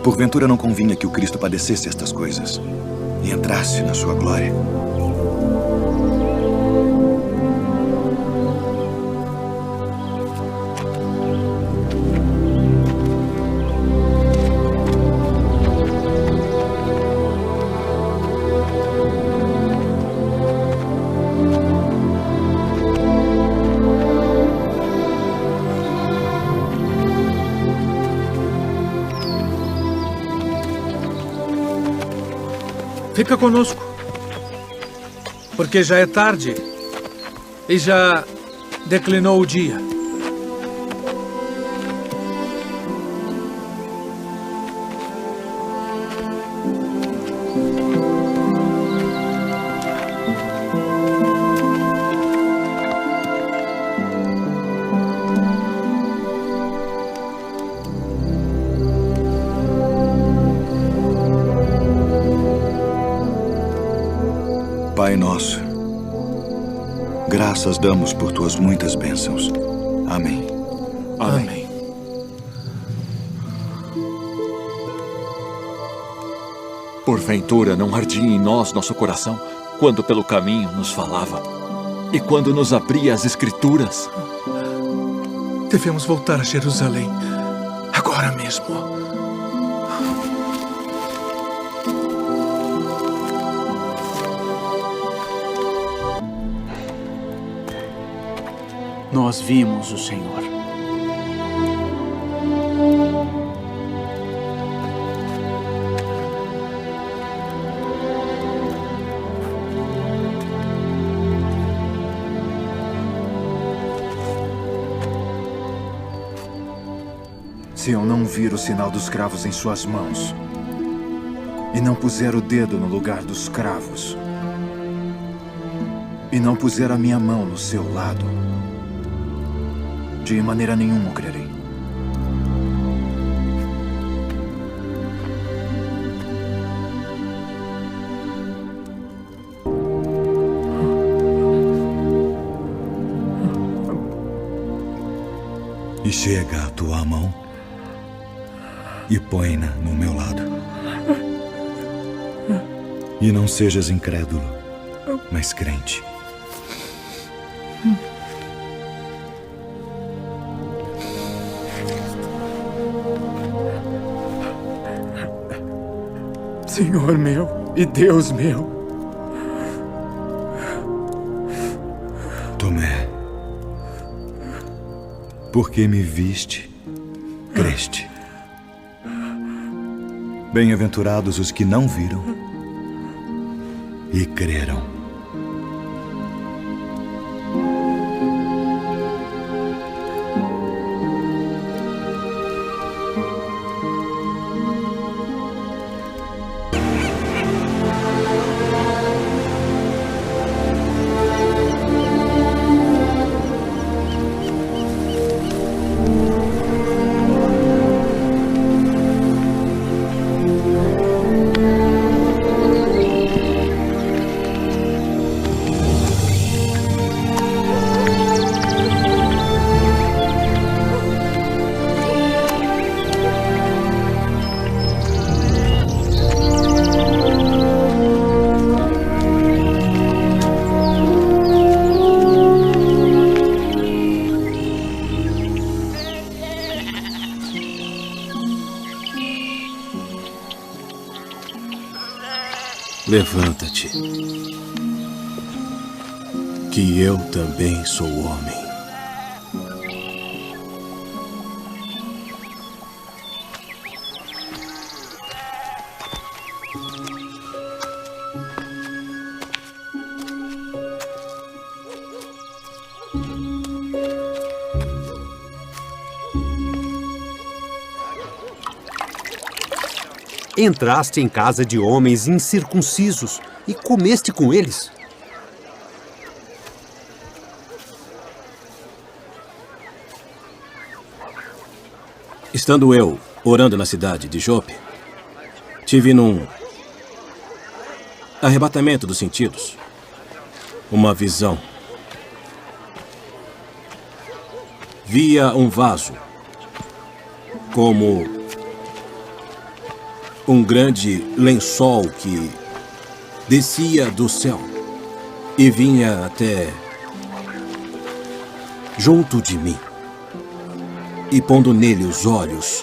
Porventura não convinha que o Cristo padecesse estas coisas e entrasse na sua glória? Fica conosco, porque já é tarde e já declinou o dia. Pai nosso, graças damos por tuas muitas bênçãos. Amém. Amém. Porventura não ardia em nós nosso coração quando pelo caminho nos falava e quando nos abria as Escrituras? Devemos voltar a Jerusalém agora mesmo. Nós vimos o Senhor. Se eu não vir o sinal dos cravos em suas mãos e não puser o dedo no lugar dos cravos e não puser a minha mão no seu lado, de maneira nenhuma eu crerei. E chega a tua mão e põe-na no meu lado. E não sejas incrédulo, mas crente. Senhor meu e Deus meu. Tomé, porque me viste, creste. Bem-aventurados os que não viram e creram. Levanta-te, que eu também sou homem. Entraste em casa de homens incircuncisos e comeste com eles. Estando eu orando na cidade de Jope, tive num arrebatamento dos sentidos uma visão. Via um vaso como um grande lençol que descia do céu e vinha até junto de mim. E pondo nele os olhos,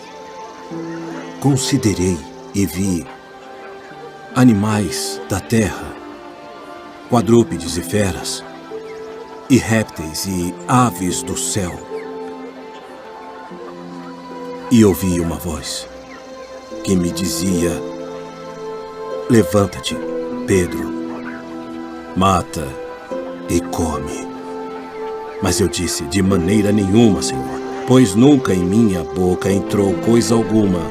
considerei e vi animais da terra, quadrúpedes e feras, e répteis e aves do céu. E ouvi uma voz que me dizia: levanta-te, Pedro, mata e come. Mas eu disse: de maneira nenhuma, Senhor, pois nunca em minha boca entrou coisa alguma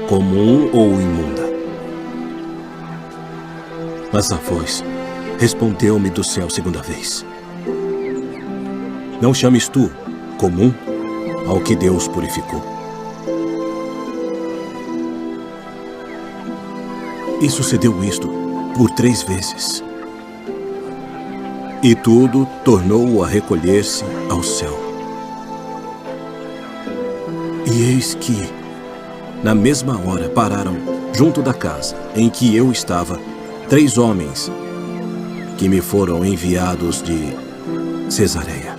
comum ou imunda. Mas a voz respondeu-me do céu segunda vez: não chames tu comum ao que Deus purificou. E sucedeu isto por 3 vezes. E tudo tornou a recolher-se ao céu. E eis que, na mesma hora, pararam junto da casa em que eu estava 3 homens que me foram enviados de Cesareia.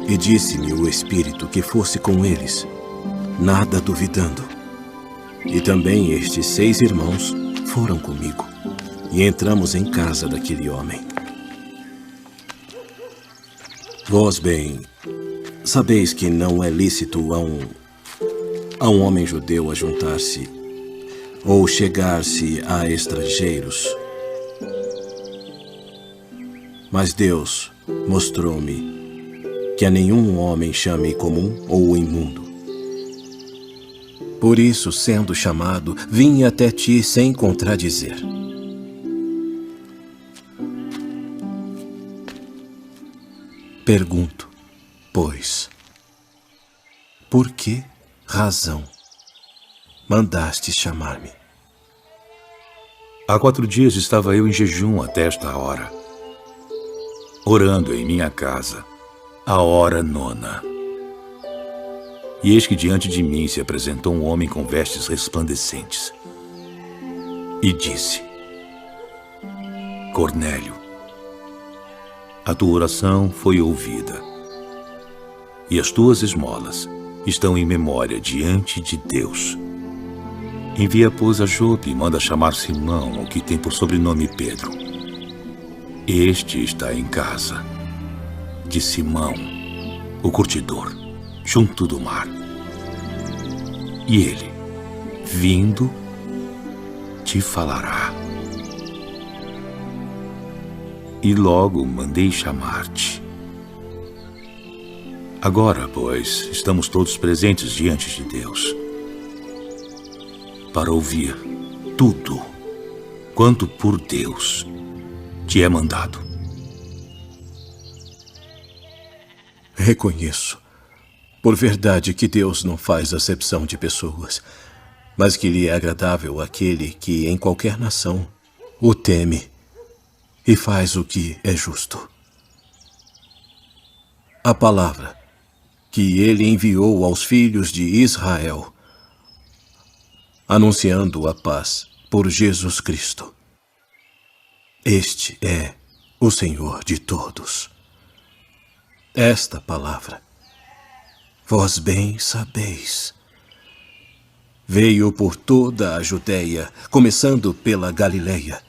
E disse-me o Espírito que fosse com eles, nada duvidando. E também estes 6 irmãos foram comigo, e entramos em casa daquele homem. Vós bem sabeis que não é lícito a um homem judeu ajuntar-se ou chegar-se a estrangeiros. Mas Deus mostrou-me que a nenhum homem chame comum ou imundo. Por isso, sendo chamado, vim até ti sem contradizer. Pergunto, pois, por que razão mandaste chamar-me? Há 4 dias estava eu em jejum até esta hora, orando em minha casa, a hora 9. E eis que diante de mim se apresentou um homem com vestes resplandecentes. E disse: Cornélio, a tua oração foi ouvida, e as tuas esmolas estão em memória diante de Deus. Envia, pois, a Jope e manda chamar Simão, o que tem por sobrenome Pedro. Este está em casa de Simão, o curtidor, junto do mar. E ele, vindo, te falará. E logo mandei chamar-te. Agora, pois, estamos todos presentes diante de Deus, para ouvir tudo quanto por Deus te é mandado. Reconheço, por verdade, que Deus não faz acepção de pessoas, mas que lhe é agradável aquele que em qualquer nação o teme e faz o que é justo. A palavra que ele enviou aos filhos de Israel, anunciando a paz por Jesus Cristo. Este é o Senhor de todos. Esta palavra, vós bem sabeis, veio por toda a Judéia, começando pela Galileia,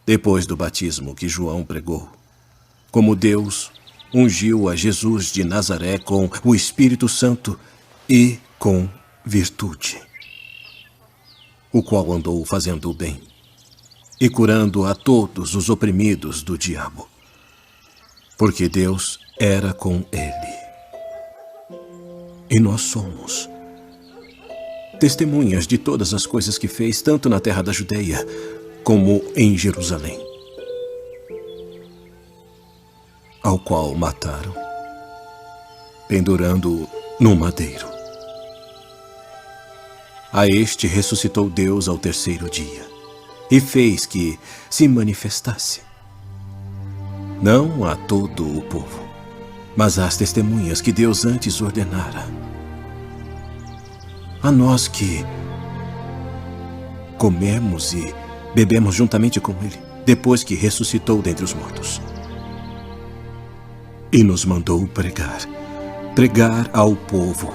depois do batismo que João pregou, como Deus ungiu a Jesus de Nazaré com o Espírito Santo e com virtude, o qual andou fazendo o bem e curando a todos os oprimidos do diabo, porque Deus era com ele. E nós somos testemunhas de todas as coisas que fez, tanto na terra da Judeia como em Jerusalém, ao qual mataram, pendurando-o no madeiro. A este ressuscitou Deus ao terceiro dia e fez que se manifestasse, não a todo o povo, mas às testemunhas que Deus antes ordenara, a nós que comemos e bebemos juntamente com ele, depois que ressuscitou dentre os mortos. E nos mandou pregar ao povo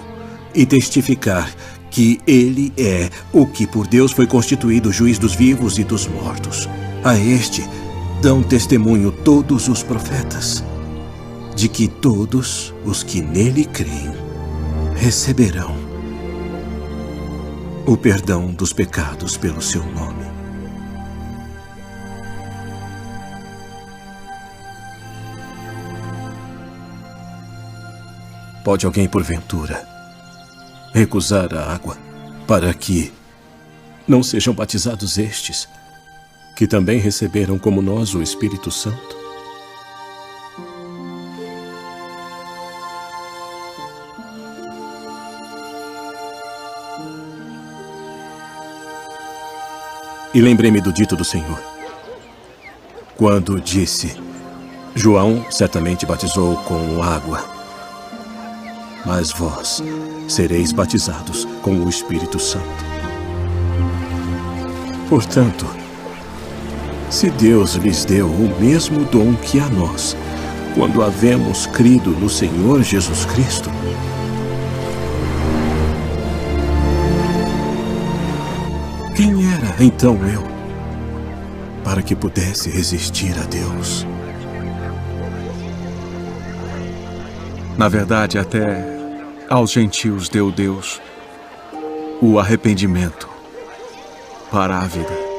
e testificar que ele é o que por Deus foi constituído juiz dos vivos e dos mortos. A este dão testemunho todos os profetas, de que todos os que nele creem receberão o perdão dos pecados pelo seu nome. Pode alguém, porventura, recusar a água para que não sejam batizados estes, que também receberam como nós o Espírito Santo? E lembrei-me do dito do Senhor, quando disse: João certamente batizou com água, mas vós sereis batizados com o Espírito Santo. Portanto, se Deus lhes deu o mesmo dom que a nós, quando havemos crido no Senhor Jesus Cristo, quem era então eu, para que pudesse resistir a Deus? Na verdade, até aos gentios deu Deus o arrependimento para a vida.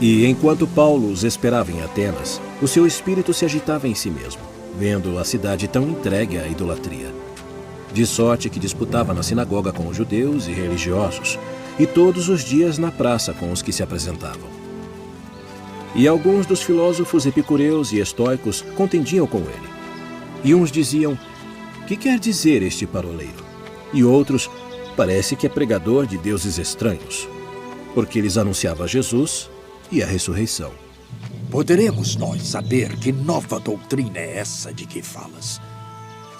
E enquanto Paulo os esperava em Atenas, o seu espírito se agitava em si mesmo, vendo a cidade tão entregue à idolatria. De sorte que disputava na sinagoga com os judeus e religiosos, e todos os dias na praça com os que se apresentavam. E alguns dos filósofos epicureus e estoicos contendiam com ele. E uns diziam: que quer dizer este paroleiro? E outros: parece que é pregador de deuses estranhos, porque lhes anunciava Jesus e a ressurreição. Poderemos nós saber que nova doutrina é essa de que falas?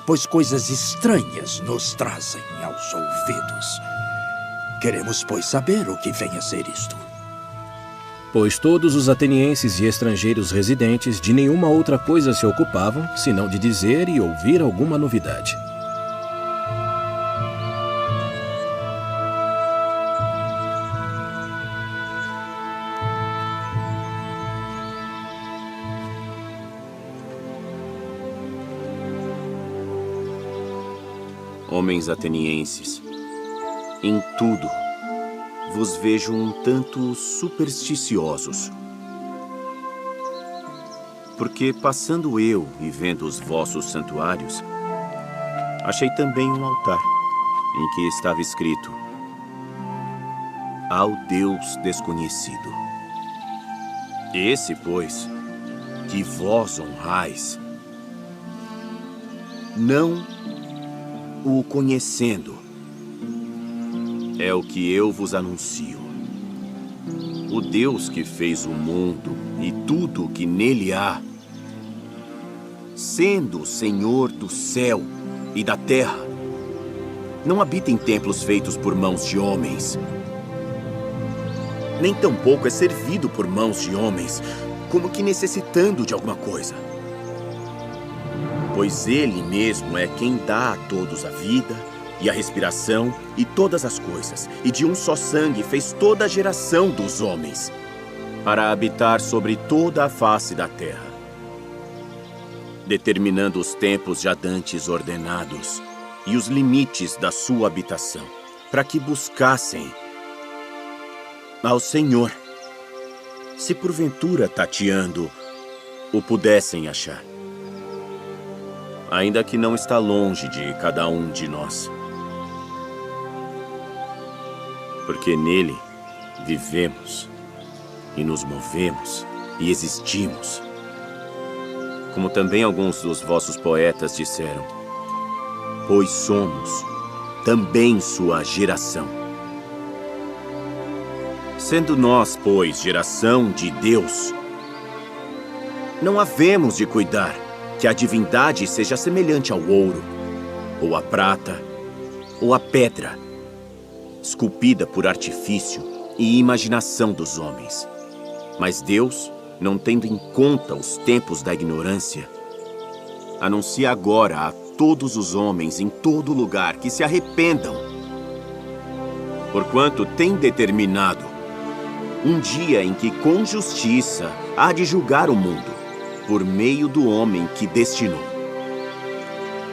Pois coisas estranhas nos trazem aos ouvidos. Queremos, pois, saber o que vem a ser isto. Pois todos os atenienses e estrangeiros residentes de nenhuma outra coisa se ocupavam, senão de dizer e ouvir alguma novidade. Homens atenienses, em tudo vos vejo um tanto supersticiosos. Porque passando eu e vendo os vossos santuários, achei também um altar, em que estava escrito: ao Deus desconhecido. Esse, pois, que vós honrais, não o conhecendo, é o que eu vos anuncio. o Deus que fez o mundo e tudo o que nele há, sendo o Senhor do céu e da terra, não habita em templos feitos por mãos de homens, nem tampouco é servido por mãos de homens, como que necessitando de alguma coisa. Pois Ele mesmo é quem dá a todos a vida e a respiração e todas as coisas, e de um só sangue fez toda a geração dos homens, para habitar sobre toda a face da terra, determinando os tempos já dantes ordenados e os limites da sua habitação, para que buscassem ao Senhor, se porventura tateando o pudessem achar, ainda que não está longe de cada um de nós, porque nele vivemos e nos movemos e existimos, como também alguns dos vossos poetas disseram, pois somos também sua geração. Sendo nós, pois, geração de Deus, não havemos de cuidar que a divindade seja semelhante ao ouro, ou à prata, ou à pedra, esculpida por artifício e imaginação dos homens. Mas Deus, não tendo em conta os tempos da ignorância, anuncia agora a todos os homens em todo lugar que se arrependam, porquanto tem determinado um dia em que com justiça há de julgar o mundo, por meio do homem que destinou.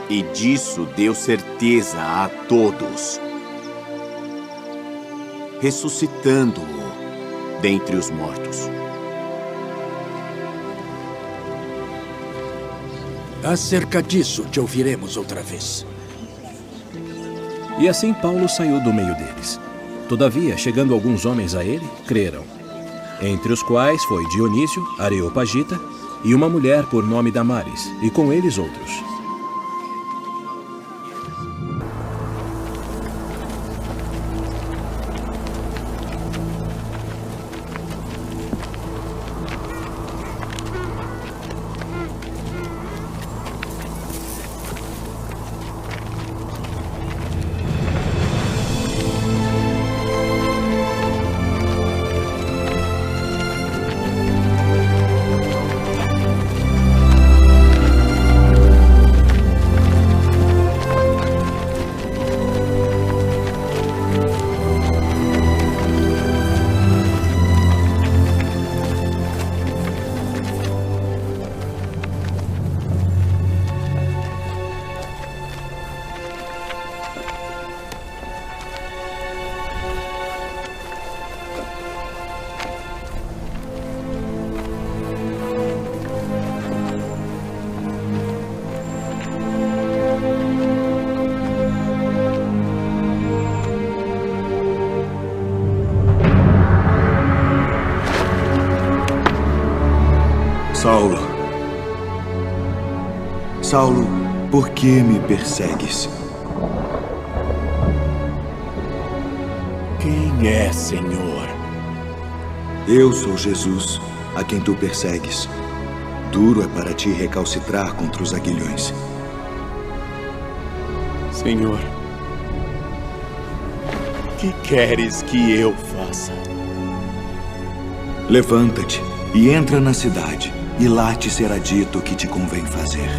E disso deu certeza a todos, ressuscitando-o dentre os mortos. Acerca disso te ouviremos outra vez. E assim Paulo saiu do meio deles. Todavia, chegando alguns homens a ele, creram, entre os quais foi Dionísio, Areopagita, e uma mulher por nome Damaris, e com eles outros. Saulo, por que me persegues? Quem é, Senhor? Eu sou Jesus, a quem tu persegues. Duro é para ti recalcitrar contra os aguilhões. Senhor, que queres que eu faça? Levanta-te e entra na cidade, e lá te será dito o que te convém fazer.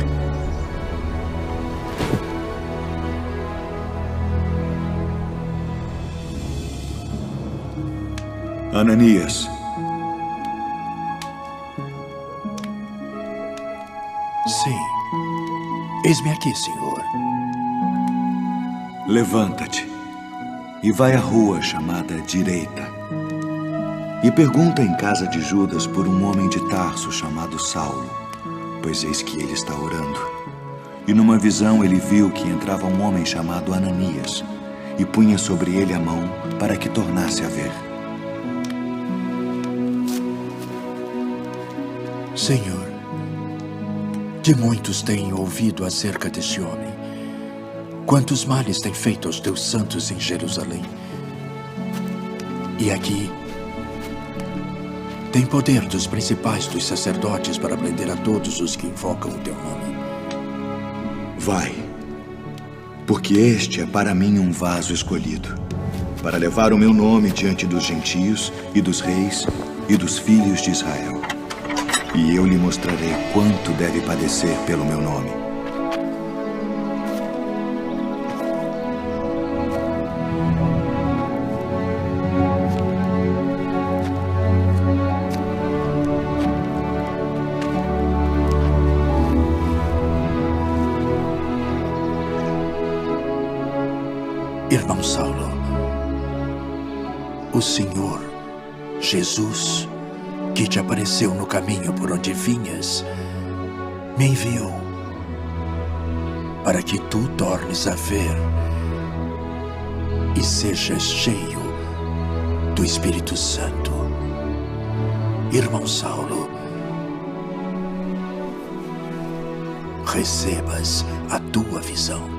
Ananias. Sim. Eis-me aqui, Senhor. Levanta-te e vai à rua chamada Direita. E pergunta em casa de Judas por um homem de Tarso chamado Saulo, pois eis que ele está orando. E numa visão ele viu que entrava um homem chamado Ananias e punha sobre ele a mão para que tornasse a ver. Senhor, de muitos tenho ouvido acerca deste homem. Quantos males tem feito aos teus santos em Jerusalém. E aqui tem poder dos principais dos sacerdotes para prender a todos os que invocam o teu nome. Vai, porque este é para mim um vaso escolhido, para levar o meu nome diante dos gentios e dos reis e dos filhos de Israel. E eu lhe mostrarei quanto deve padecer pelo meu nome. Irmão Saulo, o Senhor Jesus, que te apareceu no caminho por onde vinhas, me enviou para que tu tornes a ver e sejas cheio do Espírito Santo. Irmão Saulo, recebas a tua visão.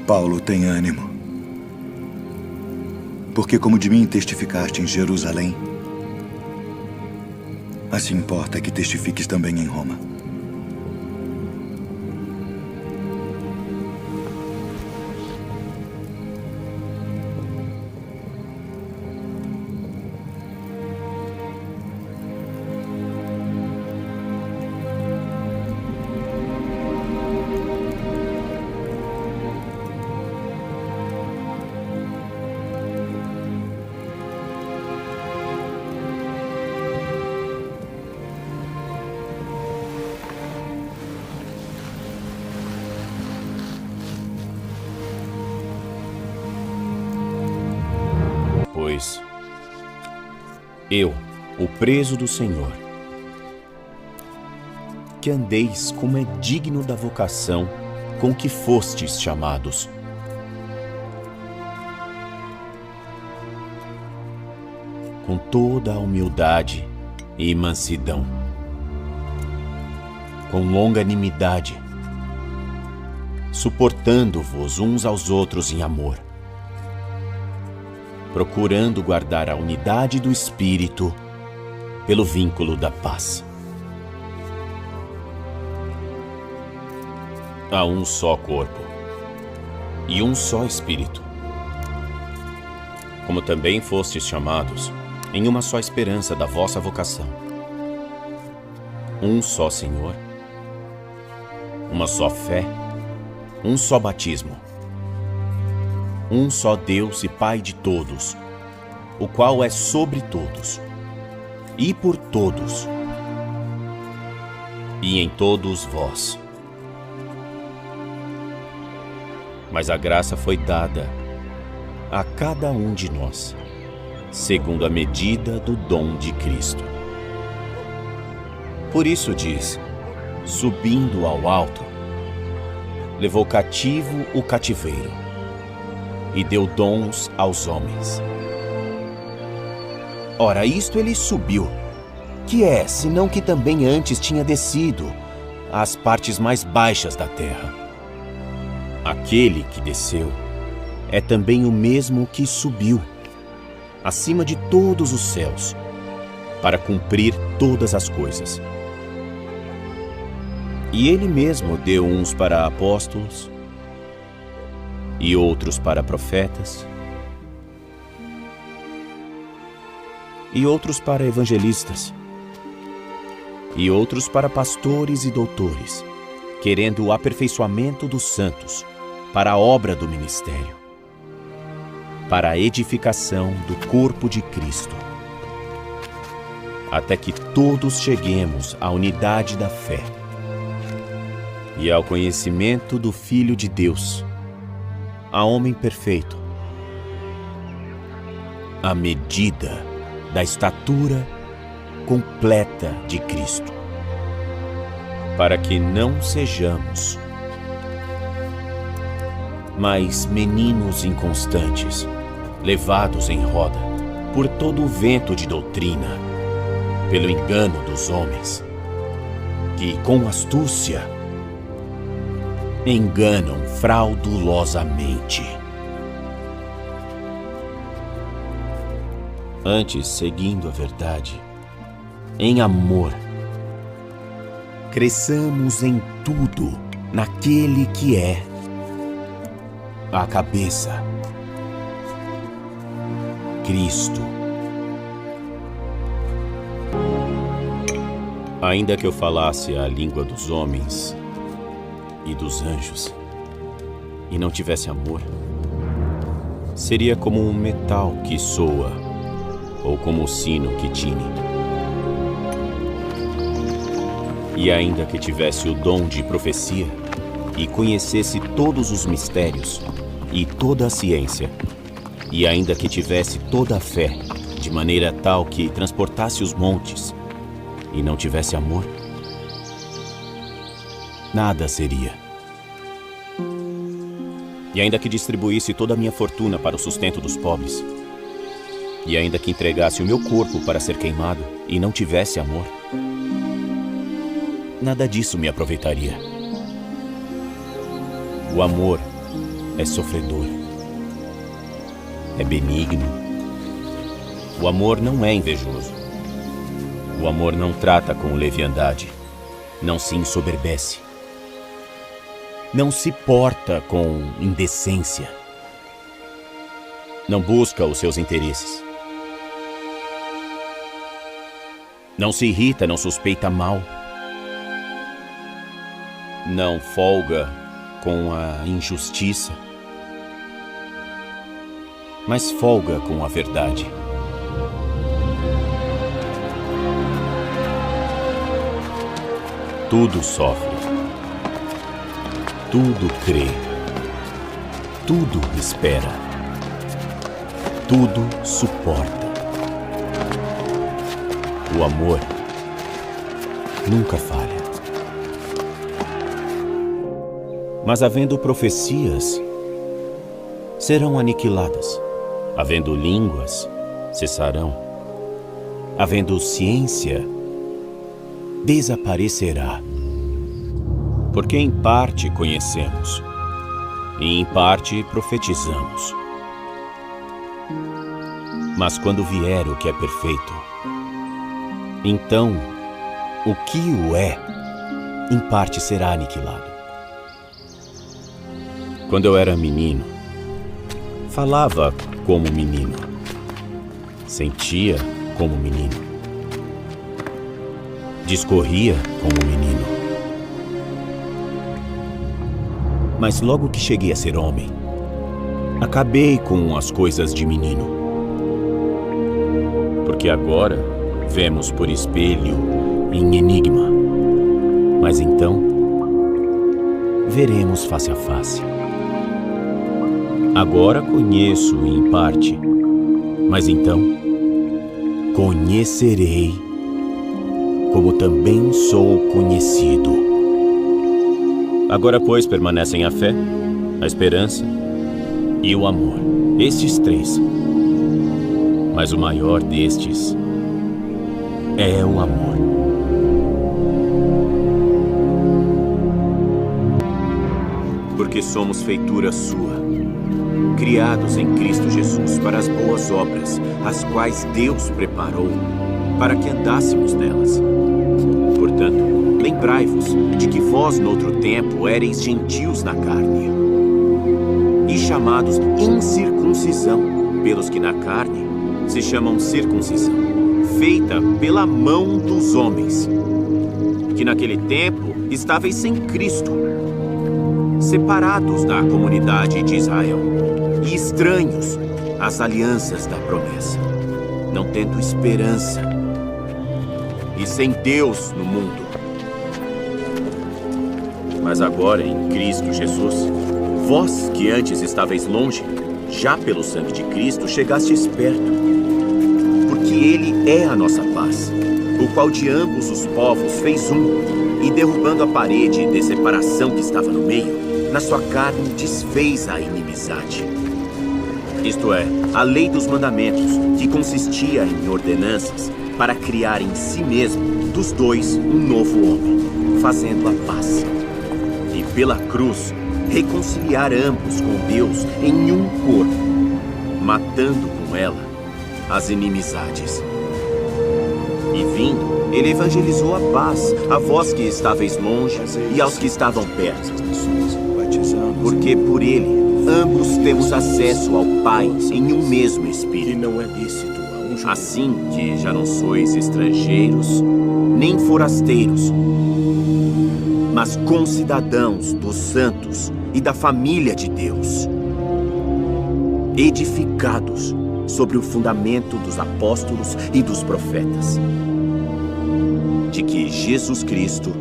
Paulo, tem ânimo. Porque como de mim testificaste em Jerusalém, assim importa que testifiques também em Roma. Pois eu, o preso do Senhor, que andeis como é digno da vocação com que fostes chamados. Com toda a humildade e mansidão, com longanimidade, suportando-vos uns aos outros em amor, procurando guardar a unidade do Espírito pelo vínculo da paz. Há um só corpo e um só Espírito, como também fostes chamados em uma só esperança da vossa vocação. Um só Senhor, uma só fé, um só batismo, um só Deus e Pai de todos, o qual é sobre todos, e por todos, e em todos vós. mas a graça foi dada a cada um de nós, segundo a medida do dom de Cristo. Por isso diz, subindo ao alto, levou cativo o cativeiro e deu dons aos homens. Ora, isto ele subiu, que é, senão que também antes tinha descido às partes mais baixas da terra. Aquele que desceu é também o mesmo que subiu, acima de todos os céus, para cumprir todas as coisas. E ele mesmo deu uns para apóstolos, e outros para profetas, e outros para evangelistas, e outros para pastores e doutores, querendo o aperfeiçoamento dos santos, para a obra do ministério, para a edificação do corpo de Cristo, até que todos cheguemos à unidade da fé e ao conhecimento do Filho de Deus, a homem perfeito, à medida da estatura completa de Cristo, para que não sejamos mais meninos inconstantes, levados em roda por todo o vento de doutrina, pelo engano dos homens, que com astúcia enganam fraudulosamente. Antes, seguindo a verdade, em amor, cresçamos em tudo naquele que é a cabeça, Cristo. Ainda que eu falasse a língua dos homens e dos anjos, e não tivesse amor, seria como um metal que soa, ou como o sino que tine. E ainda que tivesse o dom de profecia, e conhecesse todos os mistérios, e toda a ciência, e ainda que tivesse toda a fé, de maneira tal que transportasse os montes, e não tivesse amor, nada seria. E ainda que distribuísse toda a minha fortuna para o sustento dos pobres, e ainda que entregasse o meu corpo para ser queimado, e não tivesse amor, nada disso me aproveitaria. O amor é sofredor, é benigno. O amor não é invejoso. O amor não trata com leviandade, não se ensoberbece, não se porta com indecência, não busca os seus interesses, não se irrita, não suspeita mal, não folga com a injustiça, mas folga com a verdade. Tudo sofre, tudo crê, tudo espera, tudo suporta. O amor nunca falha. Mas havendo profecias, serão aniquiladas. Havendo línguas, cessarão. Havendo ciência, desaparecerá. Porque em parte conhecemos, e em parte profetizamos. Mas quando vier o que é perfeito, então o que o é, em parte será aniquilado. Quando eu era menino, falava como menino, sentia como menino, discorria como menino. Mas logo que cheguei a ser homem, acabei com as coisas de menino. Porque agora vemos por espelho em enigma, mas então veremos face a face. Agora conheço em parte, mas então conhecerei, como também sou conhecido. Agora, pois, permanecem a fé, a esperança e o amor. Estes três. Mas o maior destes é o amor. Porque somos feitura sua, criados em Cristo Jesus para as boas obras, as quais Deus preparou para que andássemos nelas. Portanto, lembrai-vos de que vós, noutro tempo, éreis gentios na carne e chamados incircuncisão pelos que na carne se chamam circuncisão, feita pela mão dos homens, que naquele tempo estáveis sem Cristo, separados da comunidade de Israel e estranhos às alianças da promessa, não tendo esperança e sem Deus no mundo. Mas agora, em Cristo Jesus, vós que antes estáveis longe, já pelo sangue de Cristo chegastes perto, porque Ele é a nossa paz, o qual de ambos os povos fez um, e derrubando a parede de separação que estava no meio, na sua carne desfez a inimizade. Isto é, a lei dos mandamentos, que consistia em ordenanças, para criar em si mesmo, dos dois, um novo homem, fazendo a paz. E pela cruz, reconciliar ambos com Deus em um corpo, matando com ela as inimizades. E vindo, ele evangelizou a paz a vós que estáveis longe e aos que estavam perto. Porque por ele, ambos temos acesso ao Pai em um mesmo Espírito. E não é lícito assim que já não sois estrangeiros, nem forasteiros, mas concidadãos dos santos e da família de Deus, edificados sobre o fundamento dos apóstolos e dos profetas, de que Jesus Cristo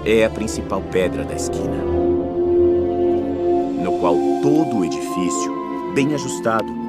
é a principal pedra da esquina, no qual todo o edifício, bem ajustado,